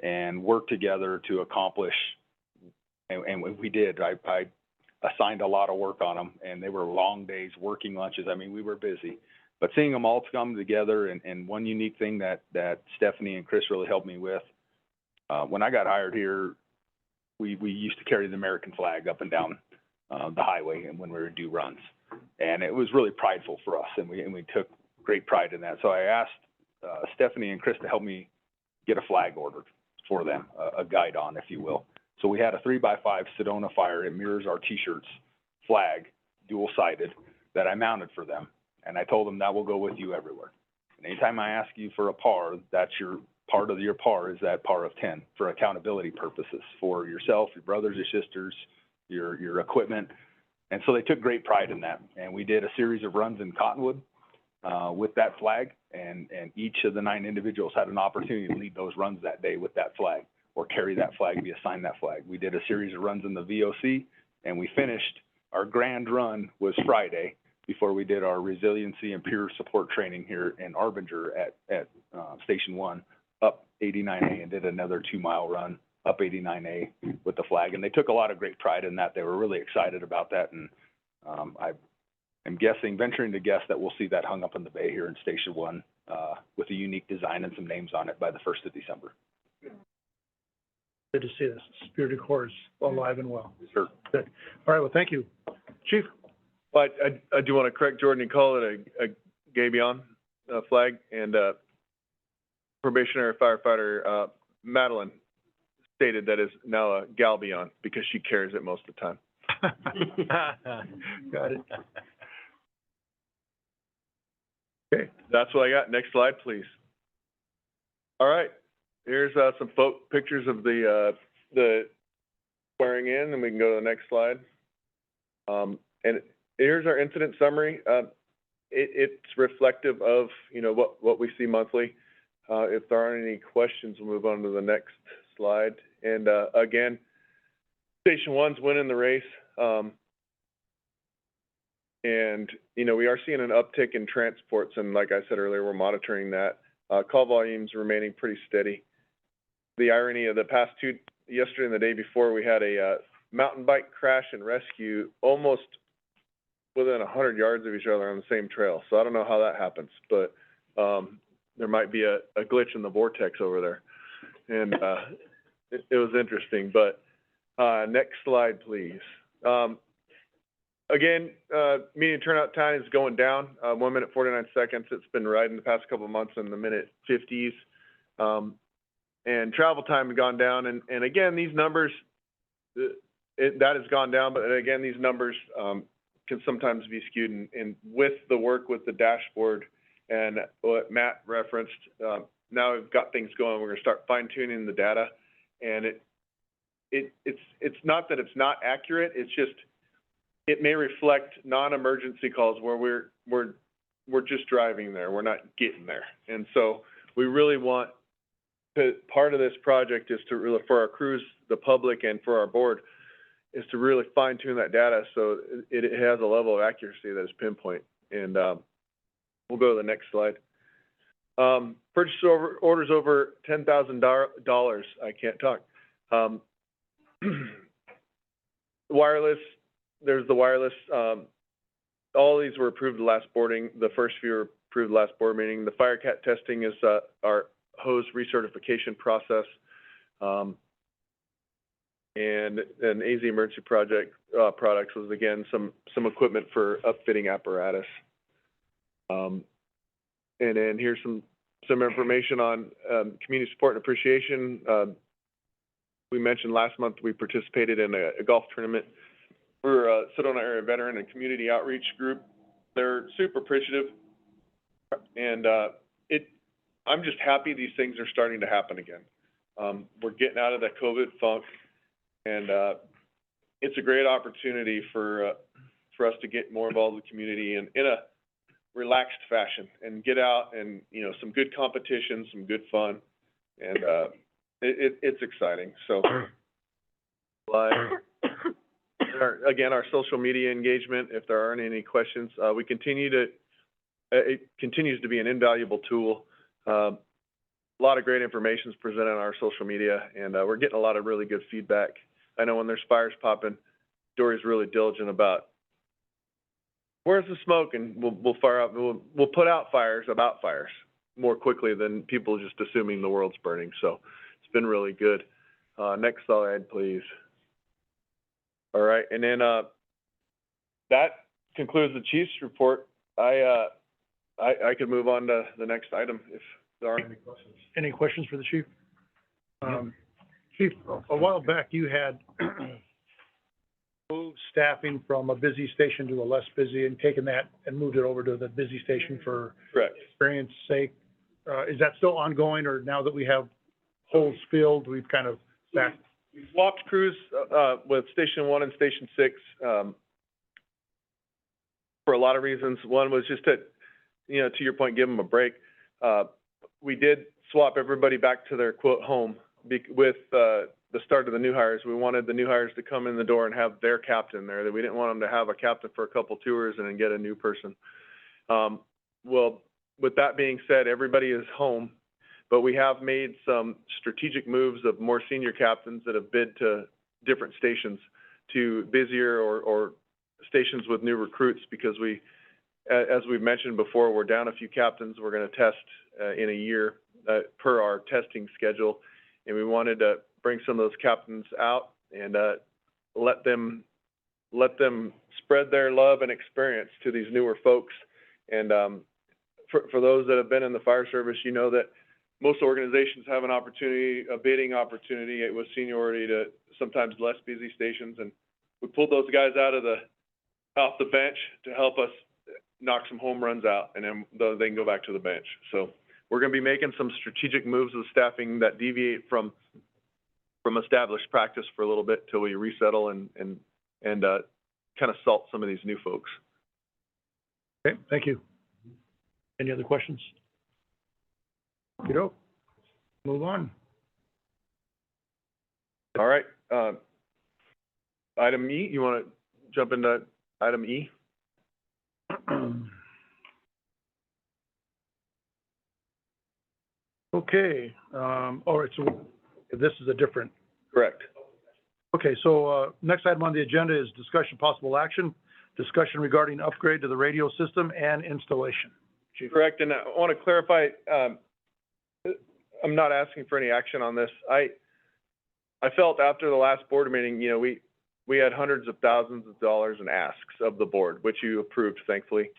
Speaker 10: and work together to accomplish, and we did. I assigned a lot of work on them, and they were long days, working lunches. I mean, we were busy, but seeing them all come together, and one unique thing that Stephanie and Chris really helped me with, when I got hired here, we used to carry the American flag up and down the highway, and when we would do runs, and it was really prideful for us, and we took great pride in that. So I asked Stephanie and Chris to help me get a flag ordered for them, a guide on, if you will. So we had a 3x5 Sedona Fire. It mirrors our T-shirts, flag, dual-sided. that I mounted for them. And I told them that will go with you everywhere. And anytime I ask you for a par, that's your part of your par is that par of 10 for accountability purposes for yourself, your brothers, your sisters, your equipment. And so they took great pride in that. And we did a series of runs in Cottonwood with that flag. And each of the 9 individuals had an opportunity to lead those runs that day with that flag or carry that flag, be assigned that flag. We did a series of runs in the VOC, and we finished, our grand run was Friday before we did our resiliency and peer support training here in Arbinger at Station 1, up 89A, and did another 2-mile run up 89A with the flag. And they took a lot of great pride in that. They were really excited about that. And I am venturing to guess that we'll see that hung up in the bay here in Station 1 with a unique design and some names on it by the 1st of December.
Speaker 1: Good to see this. Spirited Corps is alive and well.
Speaker 10: Sure.
Speaker 1: Good. All right, well, thank you. Chief?
Speaker 2: But I do want to correct Jordan and call it a gabion flag, and probationary firefighter Madeline stated that is now a galbion because she carries it most of the time.
Speaker 1: Got it. Okay.
Speaker 2: That's what I got. Next slide, please. All right. Here's some pictures of the swearing in, and we can go to the next slide. And here's our incident summary. It's reflective of, you know, what we see monthly. If there aren't any questions, we'll move on to the next slide. And again, Station 1's winning the race. And, you know, we are seeing an uptick in transports, and like I said earlier, we're monitoring that. Call volumes remaining pretty steady. The irony of the past two, yesterday and the day before, we had a mountain bike crash and rescue almost within 100 yards of each other on the same trail. So I don't know how that happens, but there might be a glitch in the vortex over there. And it was interesting. But next slide, please. Again, median turnout time is going down, 1 minute, 49 seconds. It's been riding the past couple of months in the minute 50s. And travel time has gone down. And again, these numbers, that has gone down. But again, these numbers can sometimes be skewed. And with the work with the dashboard and what Matt referenced, now we've got things going. We're going to start fine tuning the data. And it's not that it's not accurate. It's just, it may reflect non-emergency calls where we're just driving there. We're not getting there. And so we really want to, part of this project is to really, for our crews, the public, and for our board, is to really fine tune that data so it has a level of accuracy that is pinpoint. And we'll go to the next slide. Purchase orders over $10,000. I can't talk. Wireless. There's the wireless. All these were approved the last boarding. The first few were approved the last board meeting. The FireCat testing is our hose recertification process. And an AZ Emergency Project products was, again, some equipment for upfitting apparatus. And then here's some information on community support and appreciation. We mentioned last month we participated in a golf tournament for a Sedona area veteran and community outreach group. They're super appreciative, and I'm just happy these things are starting to happen again. We're getting out of that COVID funk, and it's a great opportunity for us to get more involved with the community and in a relaxed fashion, and get out and, you know, some good competition, some good fun, and it's exciting. So, again, our social media engagement, if there aren't any questions, it continues to be an invaluable tool. A lot of great information is presented on our social media, and we're getting a lot of really good feedback. I know when there's fires popping, Dory's really diligent about where's the smoke, and we'll fire out. We'll put out fires about fires more quickly than people just assuming the world's burning. So it's been really good. Next slide, please. All right, and then that concludes the chief's report. I could move on to the next item if there aren't any questions.
Speaker 1: Any questions for the chief? Chief, a while back you had staffing from a busy station to a less busy and taken that and moved it over to the busy station for
Speaker 2: Correct.
Speaker 1: experience sake. Is that still ongoing, or now that we have holes filled, we've kind of back?
Speaker 2: We swapped crews, with Station 1 and Station 6, for a lot of reasons. One was just to, you know, to your point, give them a break. We did swap everybody back to their quote home with, the start of the new hires. We wanted the new hires to come in the door and have their captain there, that we didn't want them to have a captain for a couple tours and then get a new person. Well, with that being said, everybody is home, but we have made some strategic moves of more senior captains that have bid to different stations, to busier or stations with new recruits, because we, as we've mentioned before, we're down a few captains. We're going to test in a year per our testing schedule, and we wanted to bring some of those captains out and let them spread their love and experience to these newer folks. And for those that have been in the fire service, you know that most organizations have an opportunity, a bidding opportunity with seniority to sometimes less busy stations, and we pulled those guys off the bench to help us knock some home runs out, and then they can go back to the bench. So we're going to be making some strategic moves with staffing that deviate from established practice for a little bit till we resettle and kind of salt some of these new folks.
Speaker 1: Okay, thank you. Any other questions? Kiddo, move on.
Speaker 2: All right. Item E, you want to jump into item E?
Speaker 1: Okay, all right, so this is a different.
Speaker 2: Correct.
Speaker 1: Okay, so, next item on the agenda is discussion possible action, discussion regarding upgrade to the radio system and installation. Chief.
Speaker 2: Correct, and I want to clarify, I'm not asking for any action on this. I felt after the last board meeting, you know, we had hundreds of thousands of dollars in asks of the board, which you approved, thankfully.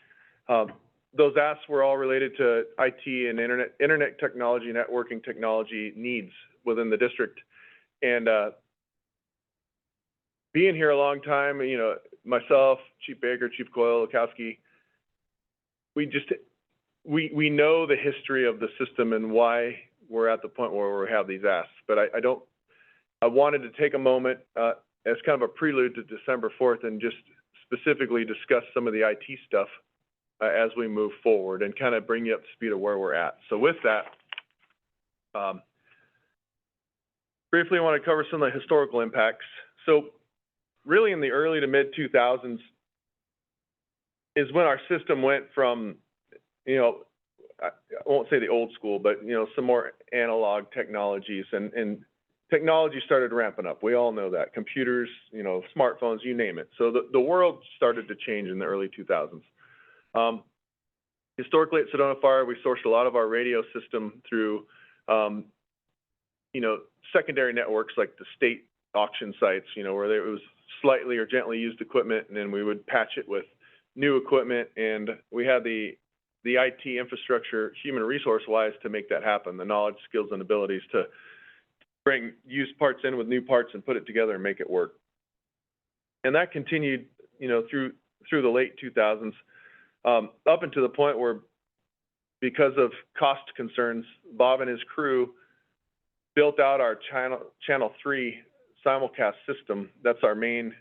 Speaker 2: Those asks were all related to IT and internet technology, networking technology needs within the district. And being here a long time, you know, myself, Chief Baker, Chief Coyle, Lukowski, we know the history of the system and why we're at the point where we have these asks. But I wanted to take a moment as kind of a prelude to December 4th and just specifically discuss some of the IT stuff as we move forward and kind of bring you up to speed of where we're at. So with that, briefly I want to cover some of the historical impacts. So really in the early to mid 2000s is when our system went from, you know, I won't say the old school, but, you know, some more analog technologies and technology started ramping up. We all know that. Computers, you know, smartphones, you name it. So the world started to change in the early 2000s. Historically at Sedona Fire, we sourced a lot of our radio system through, you know, secondary networks like the state auction sites, you know, where there was slightly or gently used equipment, and then we would patch it with new equipment. And we had the IT infrastructure, human resource-wise, to make that happen, the knowledge, skills, and abilities to bring used parts in with new parts and put it together and make it work. And that continued, you know, through the late 2000s, up until the point where, because of cost concerns, Bob and his crew built out our channel 3 simulcast system. That's our main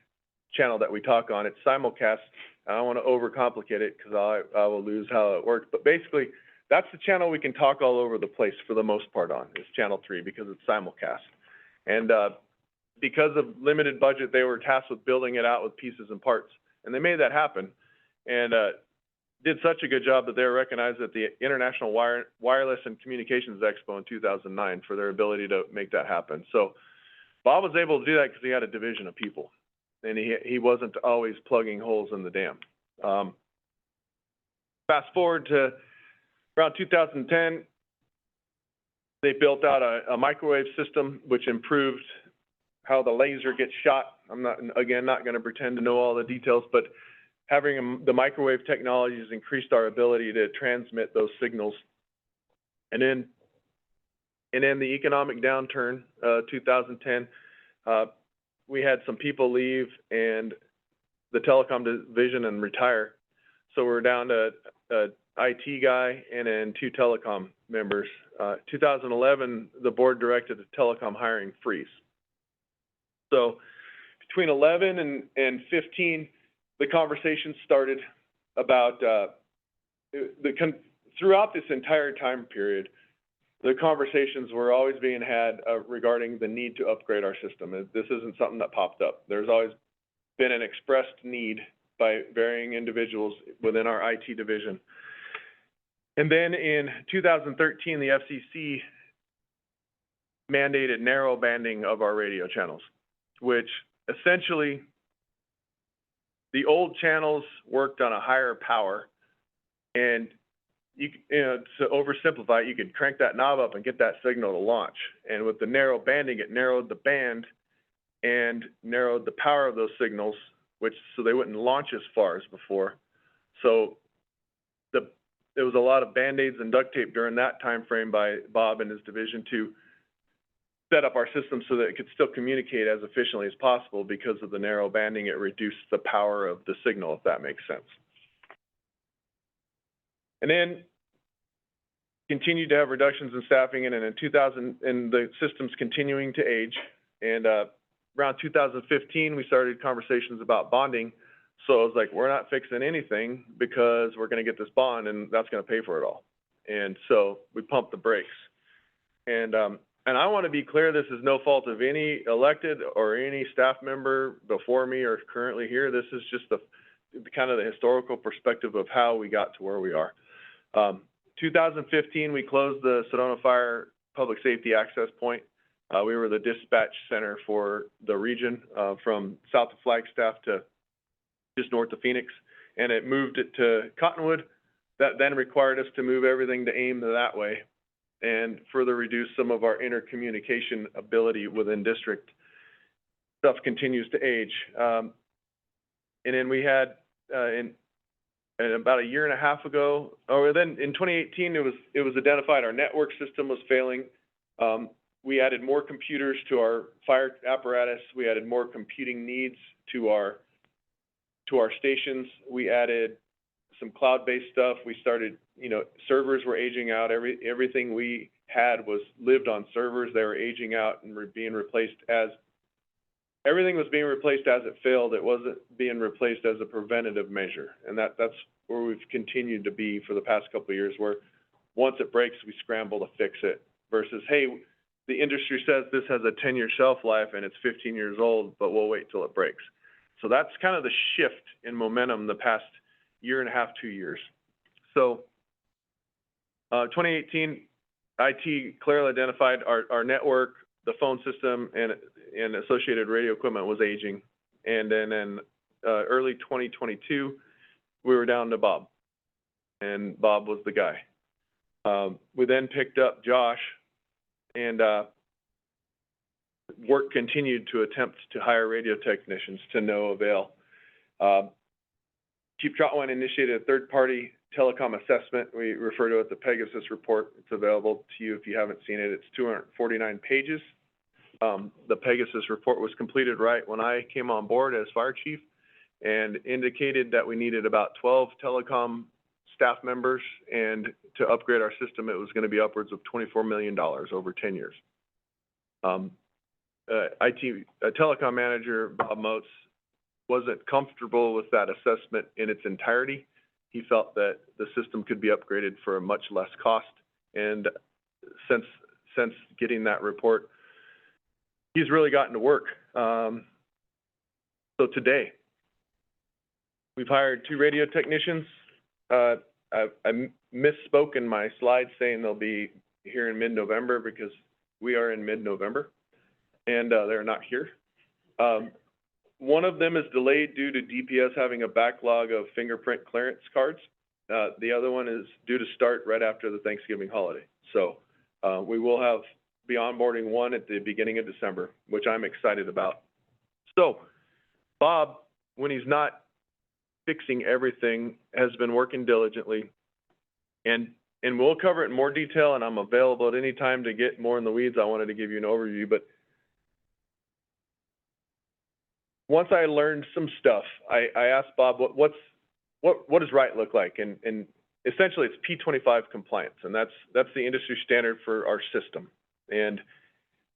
Speaker 2: channel that we talk on. It's simulcast. I don't want to overcomplicate it because I will lose how it works. But basically, that's the channel we can talk all over the place for the most part on, is channel 3, because it's simulcast. And because of limited budget, they were tasked with building it out with pieces and parts. And they made that happen and did such a good job that they were recognized at the International Wireless and Communications Expo in 2009 for their ability to make that happen. So Bob was able to do that because he had a division of people, and he wasn't always plugging holes in the dam. Fast forward to around 2010, they built out a microwave system which improved how the laser gets shot. I'm not going to pretend to know all the details, but having the microwave technology has increased our ability to transmit those signals. And then the economic downturn, 2010, we had some people leave, and the telecom division and retire. So we're down to a IT guy and then 2 telecom members. 2011, the board directed a telecom hiring freeze. So between 11 and 15, the conversation started about, throughout this entire time period, the conversations were always being had regarding the need to upgrade our system. This isn't something that popped up. There's always been an expressed need by varying individuals within our IT division. And then in 2013, the FCC mandated narrow banding of our radio channels, which essentially the old channels worked on a higher power, and you know, to oversimplify it, you could crank that knob up and get that signal to launch. And with the narrow banding, it narrowed the band and narrowed the power of those signals, so they wouldn't launch as far as before. So there was a lot of Band-Aids and duct tape during that time frame by Bob and his division to set up our system so that it could still communicate as efficiently as possible. Because of the narrow banding, it reduced the power of the signal, if that makes sense. And then continued to have reductions in staffing, and then in 2000, and the system's continuing to age. And around 2015, we started conversations about bonding. So I was like, we're not fixing anything because we're going to get this bond, and that's going to pay for it all. And so we pumped the brakes. And I want to be clear, this is no fault of any elected or any staff member before me or currently here. This is just the kind of the historical perspective of how we got to where we are. 2015, we closed the Sedona Fire Public Safety Access Point. We were the dispatch center for the region from south of Flagstaff to just north of Phoenix, and it moved it to Cottonwood. That then required us to move everything to AIM that way and further reduce some of our intercommunication ability within district. Stuff continues to age. And then we had, in about a year and a half ago, or then in 2018, it was identified our network system was failing. We added more computers to our fire apparatus. We added more computing needs to our stations. We added some cloud-based stuff. We started, you know, servers were aging out. Everything we had lived on servers. They were aging out and were being replaced everything was being replaced as it failed. It wasn't being replaced as a preventative measure. And that's where we've continued to be for the past couple of years, where once it breaks, we scramble to fix it versus, hey, the industry says this has a 10-year shelf life and it's 15 years old, but we'll wait till it breaks. So that's kind of the shift in momentum the past year and a half, 2 years. So 2018, IT clearly identified our network, the phone system, and associated radio equipment was aging. And then in early 2022, we were down to Bob, and Bob was the guy. We then picked up Josh, and work continued to attempt to hire radio technicians to no avail. Chief Trotwine initiated a third-party telecom assessment. We refer to it the Pegasus report. It's available to you if you haven't seen it. It's 249 pages. The Pegasus report was completed right when I came on board as fire chief and indicated that we needed about 12 telecom staff members, and to upgrade our system, it was going to be upwards of $24 million over 10 years. Telecom manager, Bob Motes, wasn't comfortable with that assessment in its entirety. He felt that the system could be upgraded for a much less cost. And since getting that report, he's really gotten to work. So today, we've hired 2 radio technicians. I misspoke in my slides saying they'll be here in mid-November because we are in mid-November, and they're not here. One of them is delayed due to DPS having a backlog of fingerprint clearance cards. The other one is due to start right after the Thanksgiving holiday. So we will be onboarding one at the beginning of December, which I'm excited about. So Bob, when he's not fixing everything, has been working diligently, and we'll cover it in more detail, and I'm available at any time to get more in the weeds. I wanted to give you an overview, but once I learned some stuff, I asked Bob, what does right look like? And essentially it's P25 compliance, and that's the industry standard for our system. And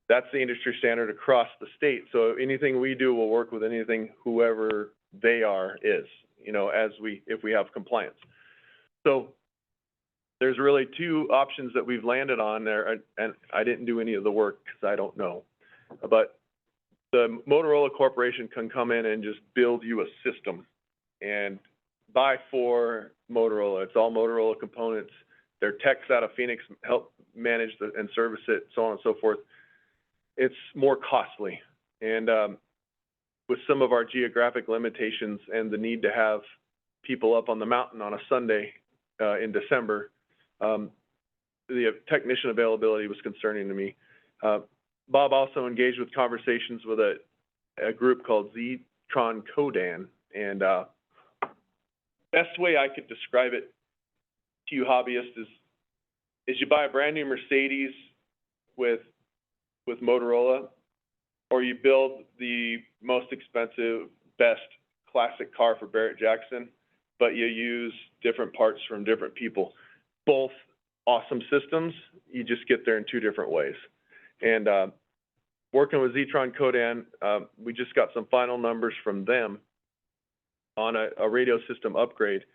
Speaker 2: that's the industry standard across the state. So anything we do will work with anything whoever they is, you know, if we have compliance. So there's really two options that we've landed on there, and I didn't do any of the work because I don't know. But the Motorola Corporation can come in and just build you a system and buy for Motorola. It's all Motorola components. Their techs out of Phoenix help manage and service it, so on and so forth. It's more costly. And with some of our geographic limitations and the need to have people up on the mountain on a Sunday in December, the technician availability was concerning to me. Bob also engaged with conversations with a group called Zetron Codan, and best way I could describe it to you hobbyists is you buy a brand new Mercedes with Motorola, or you build the most expensive, best classic car for Barrett Jackson, but you use different parts from different people. Both awesome systems, you just get there in two different ways. And working with Zetron Codan, we just got some final numbers from them on a radio system upgrade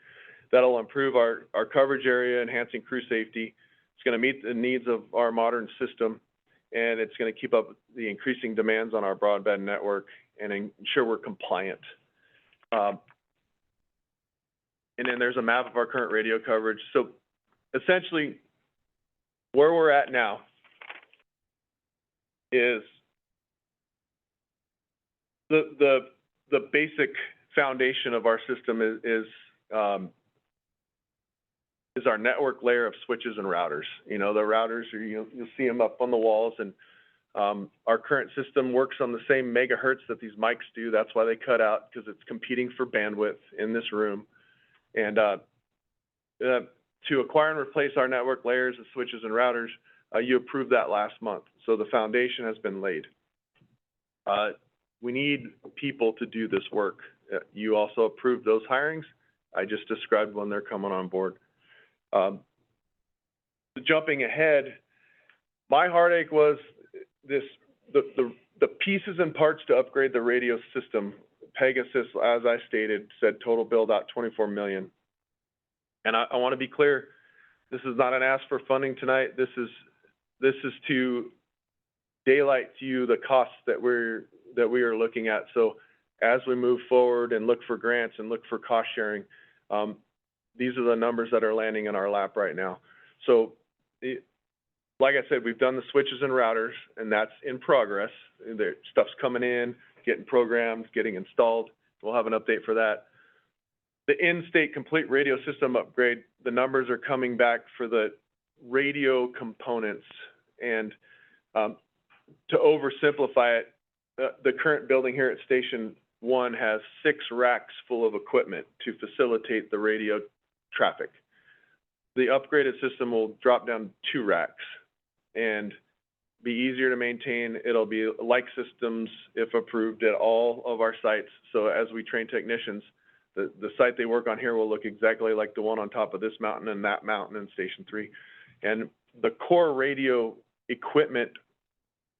Speaker 2: that'll improve our coverage area, enhancing crew safety. It's going to meet the needs of our modern system, and it's going to keep up the increasing demands on our broadband network and ensure we're compliant. And then there's a map of our current radio coverage. So essentially, where we're at now is the basic foundation of our system is our network layer of switches and routers. You know, the routers, you'll see them up on the walls, and our current system works on the same megahertz that these mics do. That's why they cut out, because it's competing for bandwidth in this room. And to acquire and replace our network layers of switches and routers, you approved that last month. So the foundation has been laid. We need people to do this work. You also approved those hirings. I just described when they're coming on board. Jumping ahead, my heartache was the pieces and parts to upgrade the radio system. Pegasus, as I stated, said total build out $24 million. And I want to be clear, this is not an ask for funding tonight. This is to daylight to you the costs that we are looking at. So as we move forward and look for grants and look for cost sharing, these are the numbers that are landing in our lap right now. So like I said, we've done the switches and routers, and that's in progress. The stuff's coming in, getting programmed, getting installed. We'll have an update for that. The in-state complete radio system upgrade, the numbers are coming back for the radio components. And to oversimplify it, the current building here at Station 1 has 6 racks full of equipment to facilitate the radio traffic. The upgraded system will drop down 2 racks and be easier to maintain. It'll be like systems if approved at all of our sites. So as we train technicians, the site they work on here will look exactly like the one on top of this mountain and that mountain in Station 3. And the core radio equipment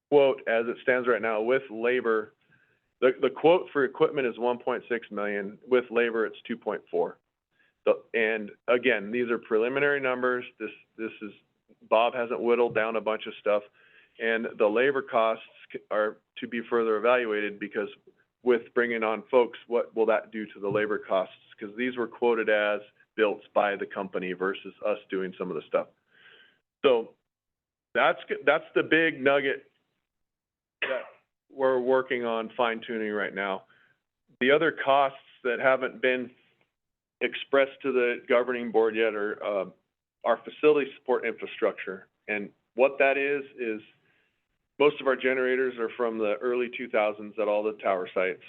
Speaker 2: quote, as it stands right now, with labor, the quote for equipment is $1.6 million. With labor, it's $2.4. So, and again, these are preliminary numbers. This is, Bob hasn't whittled down a bunch of stuff, and the labor costs are to be further evaluated, because with bringing on folks, what will that do to the labor costs? Because these were quoted as built by the company versus us doing some of the stuff. So that's the big nugget that we're working on fine-tuning right now. The other costs that haven't been expressed to the governing board yet are our facility support infrastructure. And what that is most of our generators are from the early 2000s at all the tower sites.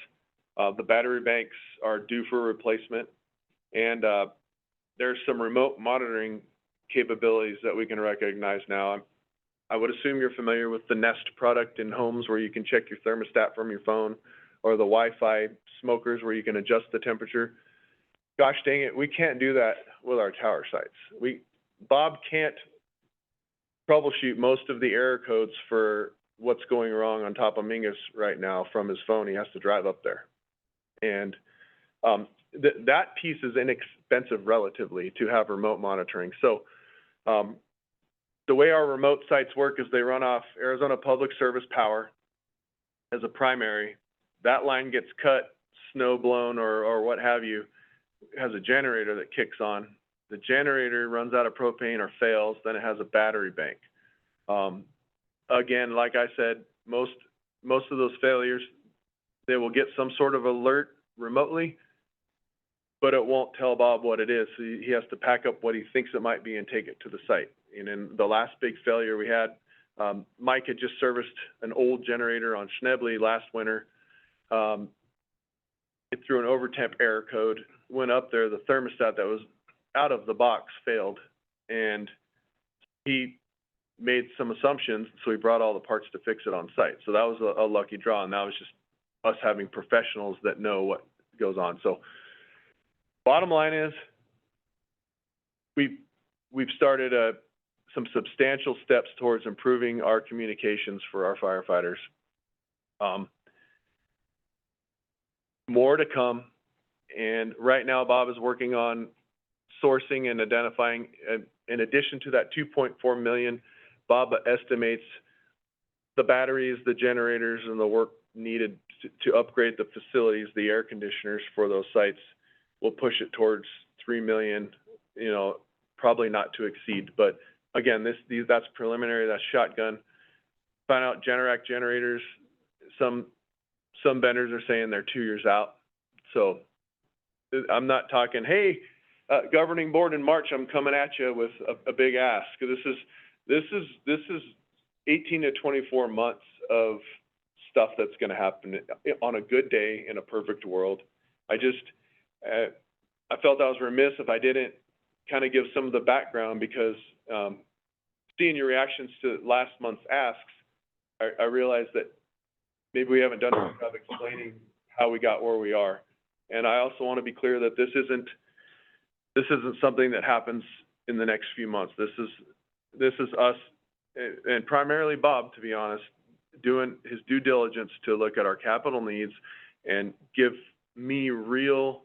Speaker 2: The battery banks are due for replacement, and there's some remote monitoring capabilities that we can recognize now. I would assume you're familiar with the Nest product in homes, where you can check your thermostat from your phone. or the Wi-Fi smokers where you can adjust the temperature. Gosh dang it, we can't do that with our tower sites. Bob can't troubleshoot most of the error codes for what's going wrong on top of Mingus right now from his phone. He has to drive up there. And that piece is inexpensive relatively to have remote monitoring. So the way our remote sites work is they run off Arizona Public Service power as a primary. That line gets cut, snow blown, or what have you, has a generator that kicks on. The generator runs out of propane or fails, then it has a battery bank. Again, like I said, most of those failures, they will get some sort of alert remotely, but it won't tell Bob what it is. So he has to pack up what he thinks it might be and take it to the site. And in the last big failure we had, Mike had just serviced an old generator on Schnebley last winter. It threw an overtemp error code, went up there, the thermostat that was out of the box failed, and he made some assumptions, so he brought all the parts to fix it on site. So that was a lucky draw, and that was just us having professionals that know what goes on. So bottom line is, we've started some substantial steps towards improving our communications for our firefighters. More to come, and right now Bob is working on sourcing and identifying, in addition to that 2.4 million, Bob estimates the batteries, the generators, and the work needed to upgrade the facilities, the air conditioners for those sites. We'll push it towards 3 million, you know, probably not to exceed. But again, that's preliminary, that's shotgun. Find out Generac generators, some vendors are saying they're 2 years out. So I'm not talking, hey, governing board in March, I'm coming at you with a big ask. This is 18 to 24 months of stuff that's going to happen on a good day in a perfect world. I felt I was remiss if I didn't kind of give some of the background, because seeing your reactions to last month's asks, I realized that maybe we haven't done a good job explaining how we got where we are. And I also want to be clear that this isn't something that happens in the next few months. This is us, and primarily Bob, to be honest, doing his due diligence to look at our capital needs and give me real,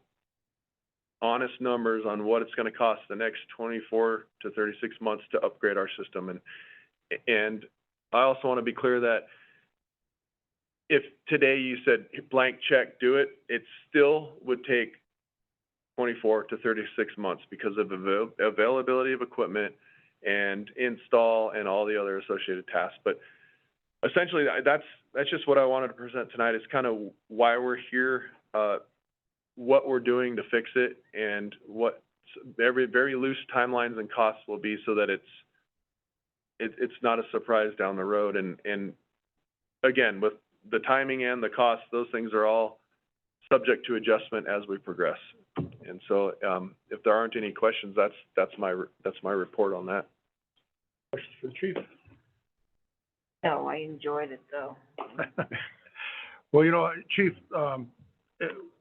Speaker 2: honest numbers on what it's going to cost the next 24 to 36 months to upgrade our system. And I also want to be clear that if today you said blank check, do it, it still would take 24 to 36 months because of availability of equipment and install and all the other associated tasks. But essentially, that's just what I wanted to present tonight. Is kind of why we're here, what we're doing to fix it, and what very loose timelines and costs will be, so that it's not a surprise down the road. And again, with the timing and the cost, those things are all subject to adjustment as we progress. And so, if there aren't any questions, that's my report on that.
Speaker 1: Questions for the chief?
Speaker 6: No, I enjoyed it though.
Speaker 1: Well, you know, Chief,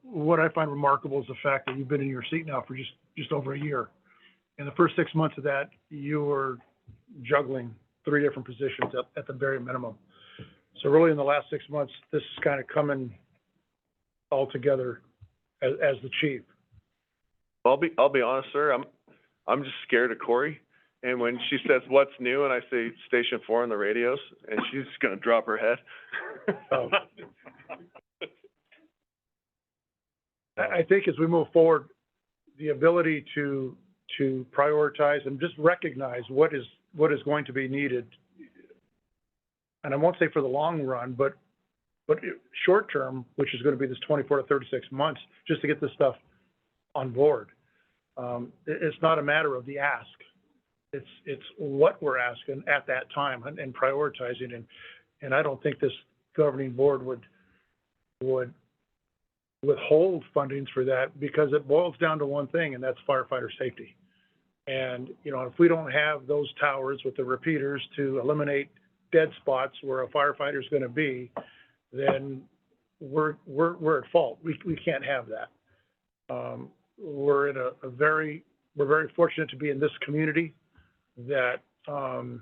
Speaker 1: what I find remarkable is the fact that you've been in your seat now for just over a year. In the first 6 months of that, you were juggling 3 different positions at the very minimum. So really, in the last 6 months, this is kind of coming all together as the chief.
Speaker 2: I'll be honest, sir. I'm just scared of Corey. And when she says what's new, and I say Station 4 on the radios, and she's just gonna drop her head.
Speaker 1: Oh. I think as we move forward, the ability to prioritize and just recognize what is going to be needed, and I won't say for the long run, but short term, which is going to be this 24 to 36 months, just to get this stuff on board. It's not a matter of the ask. It's what we're asking at that time and prioritizing. And I don't think this governing board would withhold fundings for that, because it boils down to one thing, and that's firefighter safety. And, you know, if we don't have those towers with the repeaters to eliminate dead spots where a firefighter is going to be, then we're at fault. We can't have that. We're in we're very fortunate to be in this community that, to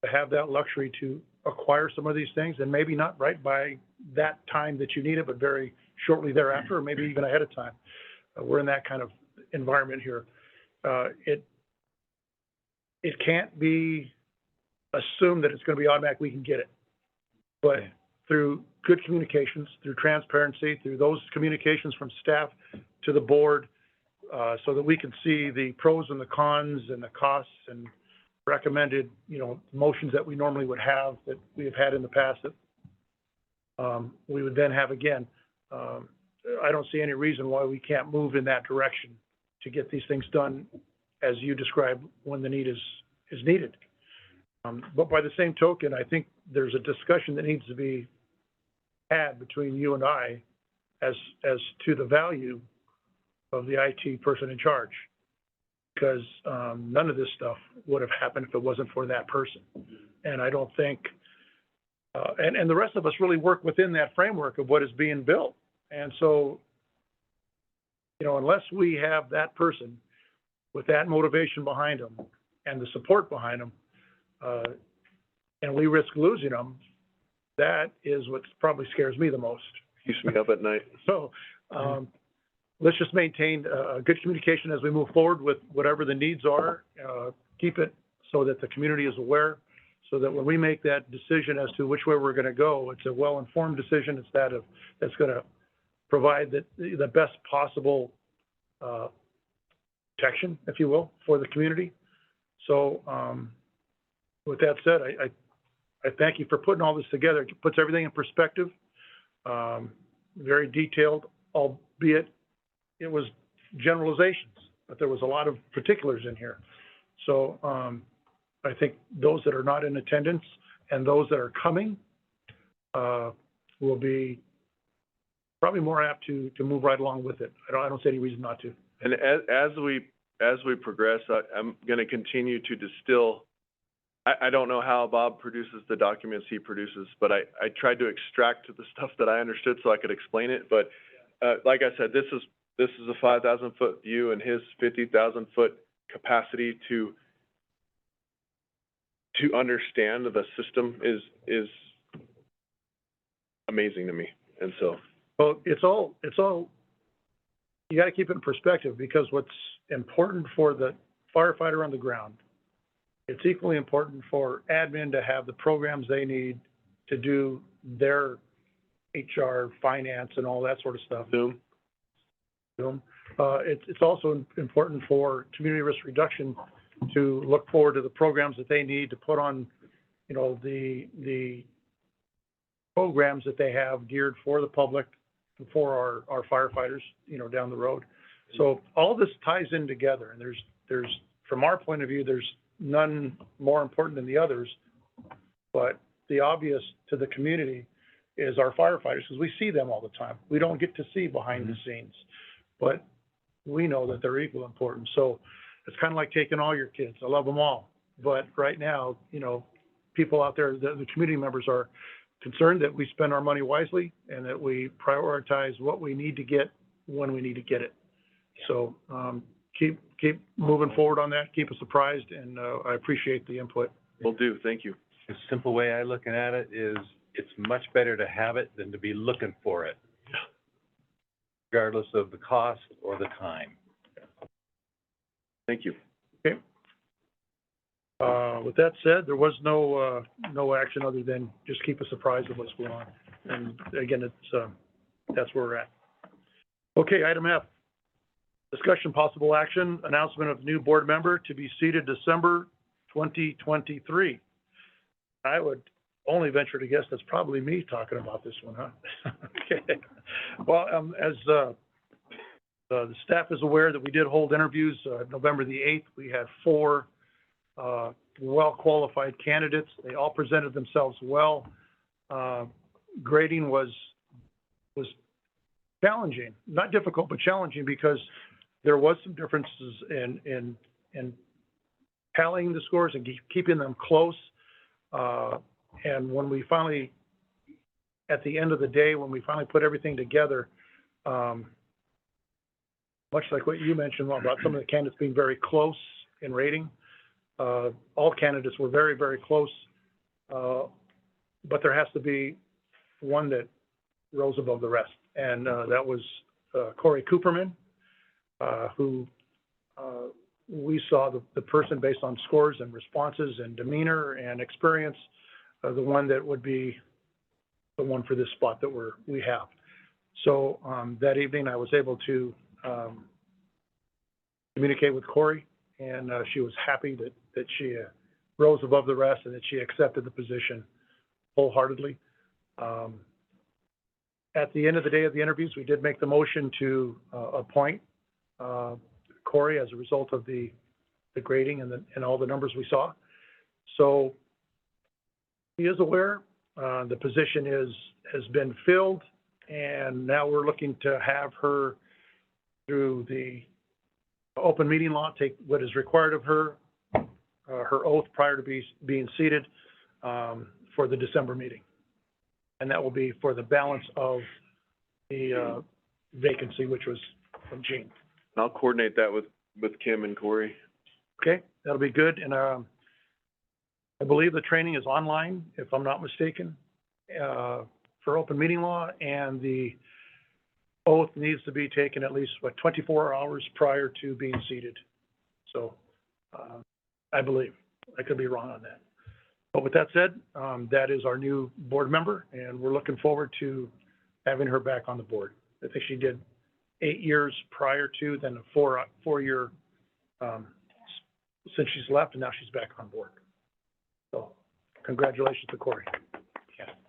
Speaker 1: have that luxury to acquire some of these things, and maybe not right by that time that you need it, but very shortly thereafter, or maybe even ahead of time. We're in that kind of environment here. It can't be assumed that it's going to be automatic, we can get it. But through good communications, through transparency, through those communications from staff to the board, so that we can see the pros and the cons and the costs and recommended, motions that we normally would have, that we have had in the past, that we would then have again. I don't see any reason why we can't move in that direction to get these things done as you described when the need is needed. But by the same token, I think there's a discussion that needs to be had between you and I as to the value of the IT person in charge. Because none of this stuff would have happened if it wasn't for that person. And I don't think, and the rest of us really work within that framework of what is being built. And so, unless we have that person with that motivation behind them and the support behind them, and we risk losing them, that is what probably scares me the most.
Speaker 2: Keeps me up at night.
Speaker 1: So, let's just maintain good communication as we move forward with whatever the needs are. Keep it so that the community is aware, so that when we make that decision as to which way we're going to go, it's a well-informed decision. It's that's going to provide the best possible protection, if you will, for the community. So with that said, I thank you for putting all this together. It puts everything in perspective, very detailed, albeit it was generalizations, but there was a lot of particulars in here. So I think those that are not in attendance and those that are coming will be probably more apt to move right along with it. I don't see any reason not to.
Speaker 2: And as we progress, I'm going to continue to distill. I don't know how Bob produces the documents he produces, but I tried to extract the stuff that I understood so I could explain it. But like I said, this is a 5,000-foot view, and his 50,000-foot capacity to understand the system is amazing to me. And so,
Speaker 1: well, it's all you got to keep it in perspective, because what's important for the firefighter on the ground, it's equally important for admin to have the programs they need to do their HR, finance, and all that sort of stuff.
Speaker 2: Zoom.
Speaker 1: It's also important for community risk reduction to look forward to the programs that they need to put on, the programs that they have geared for the public, for our firefighters, down the road. So all this ties in together, and there's from our point of view, there's none more important than the others, but the obvious to the community is our firefighters, because we see them all the time. We don't get to see behind the scenes, but we know that they're equal important. So it's kind of like taking all your kids. I love them all, but right now, people out there, the community members are concerned that we spend our money wisely and that we prioritize what we need to get when we need to get it. So keep moving forward on that. Keep us apprised, and I appreciate the input.
Speaker 2: Will do. Thank you.
Speaker 11: The simple way I look at it is it's much better to have it than to be looking for it, regardless of the cost or the time.
Speaker 2: Thank you.
Speaker 1: Okay. With that said, there was no action other than just keep us apprised of what's going on. And again, that's where we're at. Okay, item F, discussion possible action, announcement of new board member to be seated December 2023. I would only venture to guess that's probably me talking about this one, huh? Okay. Well, as the staff is aware that we did hold interviews November the 8th. We had 4 well-qualified candidates. They all presented themselves well. Grading was challenging, not difficult, but challenging, because there was some differences in tallying the scores and keeping them close. And when we finally at the end of the day, when we finally put everything together, much like what you mentioned about some of the candidates being very close in rating, all candidates were very, very close, but there has to be one that rose above the rest, and that was Corey Cooperman, who we saw the person based on scores and responses and demeanor and experience, the one that would be the one for this spot that we have. So that evening, I was able to communicate with Corey, and she was happy that she rose above the rest and that she accepted the position wholeheartedly. At the end of the day of the interviews, we did make the motion to appoint Corey as a result of the grading and all the numbers we saw. So he is aware. The position has been filled, and now we're looking to have her, through the open meeting law, take what is required of her, her oath prior to being seated for the December meeting. And that will be for the balance of the vacancy, which was from Jean.
Speaker 2: I'll coordinate that with Kim and Corey.
Speaker 1: Okay, that'll be good. And I believe the training is online, if I'm not mistaken, for open meeting law, and the oath needs to be taken at least, 24 hours prior to being seated. So I believe. I could be wrong on that. But with that said, that is our new board member, and we're looking forward to having her back on the board. I think she did 8 years prior to, then a four-year since she's left, and now she's back on board. So congratulations to Corey.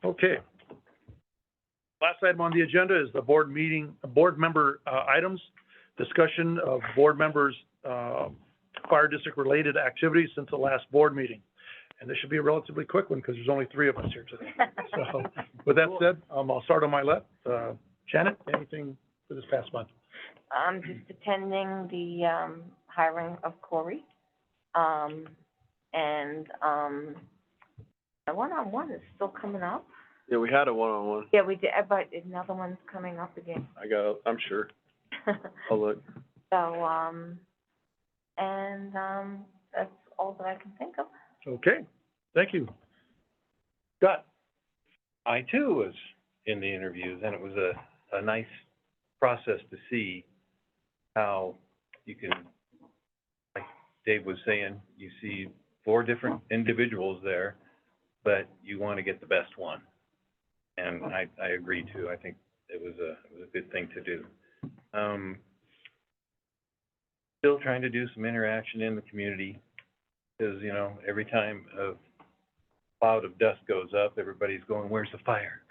Speaker 1: Okay. Last item on the agenda is the board member items, discussion of board members' fire district related activities since the last board meeting. And this should be a relatively quick one because there's only 3 of us here today. So with that said, I'll start on my left. Janet, anything for this past month?
Speaker 6: I'm just attending the hiring of Corey. The one-on-one is still coming up.
Speaker 2: Yeah, we had a one-on-one.
Speaker 6: Yeah, we did, but another one's coming up again.
Speaker 2: I'm sure. I'll look.
Speaker 6: So, that's all that I can think of.
Speaker 1: Okay, thank you. Scott?
Speaker 11: I too was in the interviews, and it was a nice process to see how you can, like Dave was saying, you see 4 different individuals there, but you want to get the best one. And I agree too. I think it was a good thing to do. Still trying to do some interaction in the community, because, every time a cloud of dust goes up, everybody's going, "Where's the fire?"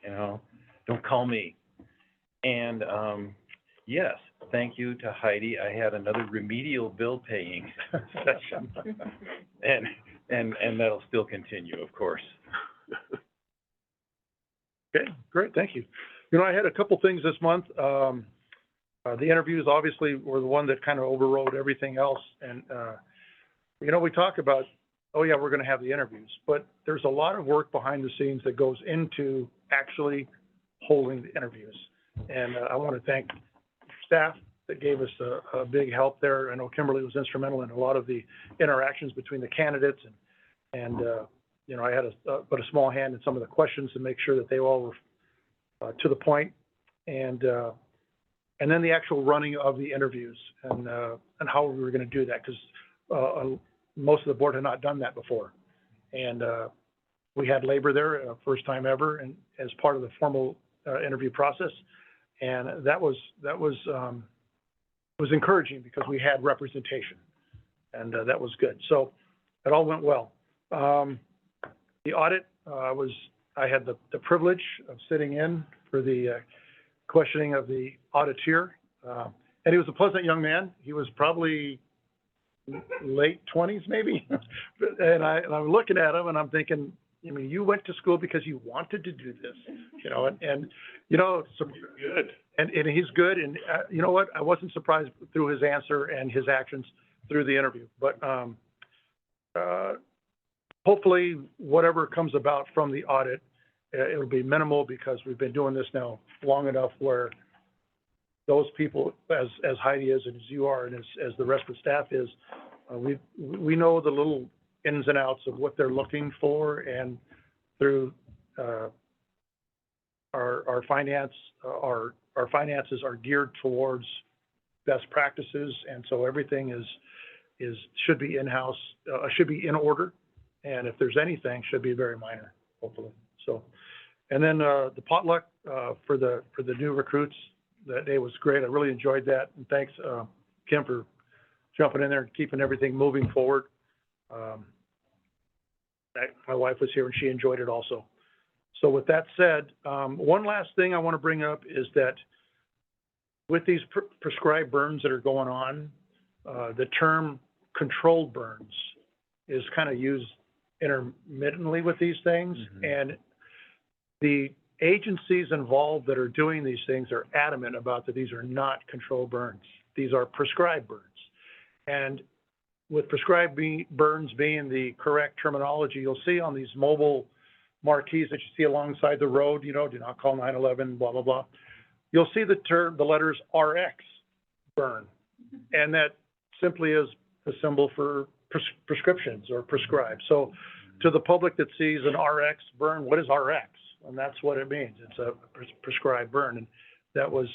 Speaker 11: Don't call me. And yes, thank you to Heidi. I had another remedial bill paying session, and that'll still continue, of course.
Speaker 1: Okay, great, thank you. I had a couple things this month. The interviews obviously were the one that kind of overrode everything else. And, we talk about, oh yeah, we're going to have the interviews, but there's a lot of work behind the scenes that goes into actually holding the interviews. And I want to thank staff that gave us a big help there. I know Kimberly was instrumental in a lot of the interactions between the candidates, and I had but a small hand in some of the questions to make sure that they all were to the point, and then the actual running of the interviews and how we were going to do that, because most of the board had not done that before, and we had labor there, first time ever, and as part of the formal interview process, and that was encouraging because we had representation, and that was good. So it all went well. The audit, I had the privilege of sitting in for the questioning of the auditor, and he was a pleasant young man. He was probably late 20s maybe, and I'm looking at him and I'm thinking, you went to school because you wanted to do this, so
Speaker 2: Good.
Speaker 1: and he's good, and you know what? I wasn't surprised through his answer and his actions through the interview, but hopefully whatever comes about from the audit it'll be minimal because we've been doing this now long enough where those people, as Heidi is and as you are and as the rest of the staff is, we know the little ins and outs of what they're looking for, and through our finances are geared towards best practices, and so everything should be in-house, should be in order, and if there's anything, should be very minor, hopefully. So, and then the potluck for the new recruits that day was great. I really enjoyed that, and thanks Kim for jumping in there and keeping everything moving forward. My wife was here and she enjoyed it also. So with that said, one last thing I want to bring up is that with these prescribed burns that are going on, the term controlled burns is kind of used intermittently with these things.
Speaker 11: Mm-hmm.
Speaker 1: And the agencies involved that are doing these things are adamant about that these are not controlled burns. These are prescribed burns. And with prescribed burns being the correct terminology, you'll see on these mobile marquees that you see alongside the road, you know, do not call 911, blah, blah, blah. You'll see the letters RX, burn. And that simply is a symbol for prescriptions or prescribed. So to the public that sees an RX burn, what is RX? And that's what it means. It's a prescribed burn. And that was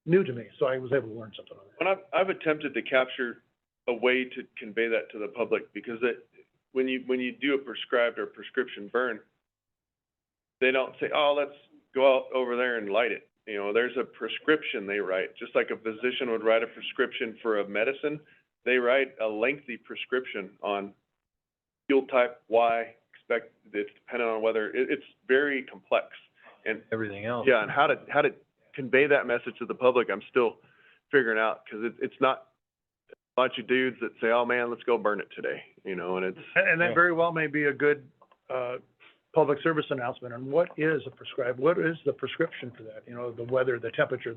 Speaker 1: new to me, so I was able to learn something on it.
Speaker 2: And I've attempted to capture a way to convey that to the public, because when you do a prescribed or prescription burn, they don't say, oh, let's go out over there and light it. You know, there's a prescription they write, just like a physician would write a prescription for a medicine. They write a lengthy prescription on fuel type Y, it's dependent on whether, it's very complex. And
Speaker 11: Everything else.
Speaker 2: yeah, and how to convey that message to the public, I'm still figuring out, because it's not a bunch of dudes that say, oh man, let's go burn it today, you know, and it's.
Speaker 1: And that very well may be a good public service announcement on what is a prescribed, what is the prescription for that, you know, the weather, the temperature,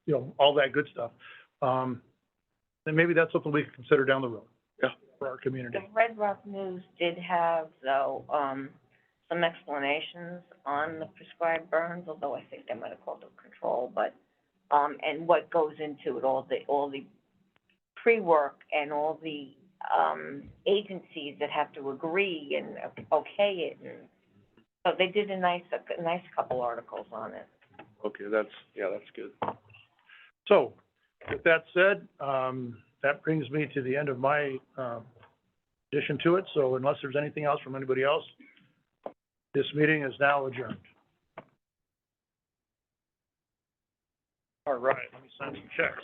Speaker 1: you know, all that good stuff. Then maybe that's something we can consider down the road.
Speaker 2: Yeah.
Speaker 1: For our community.
Speaker 6: The Red Rock News did have, though, some explanations on the prescribed burns, although I think they might have called it control, but, and what goes into it, all the pre-work and all the, agencies that have to agree and okay it, and so they did a nice couple articles on it.
Speaker 2: Okay, that's good.
Speaker 1: So, with that said, that brings me to the end of my addition to it. So unless there's anything else from anybody else, this meeting is now adjourned. All right, let me sign some checks.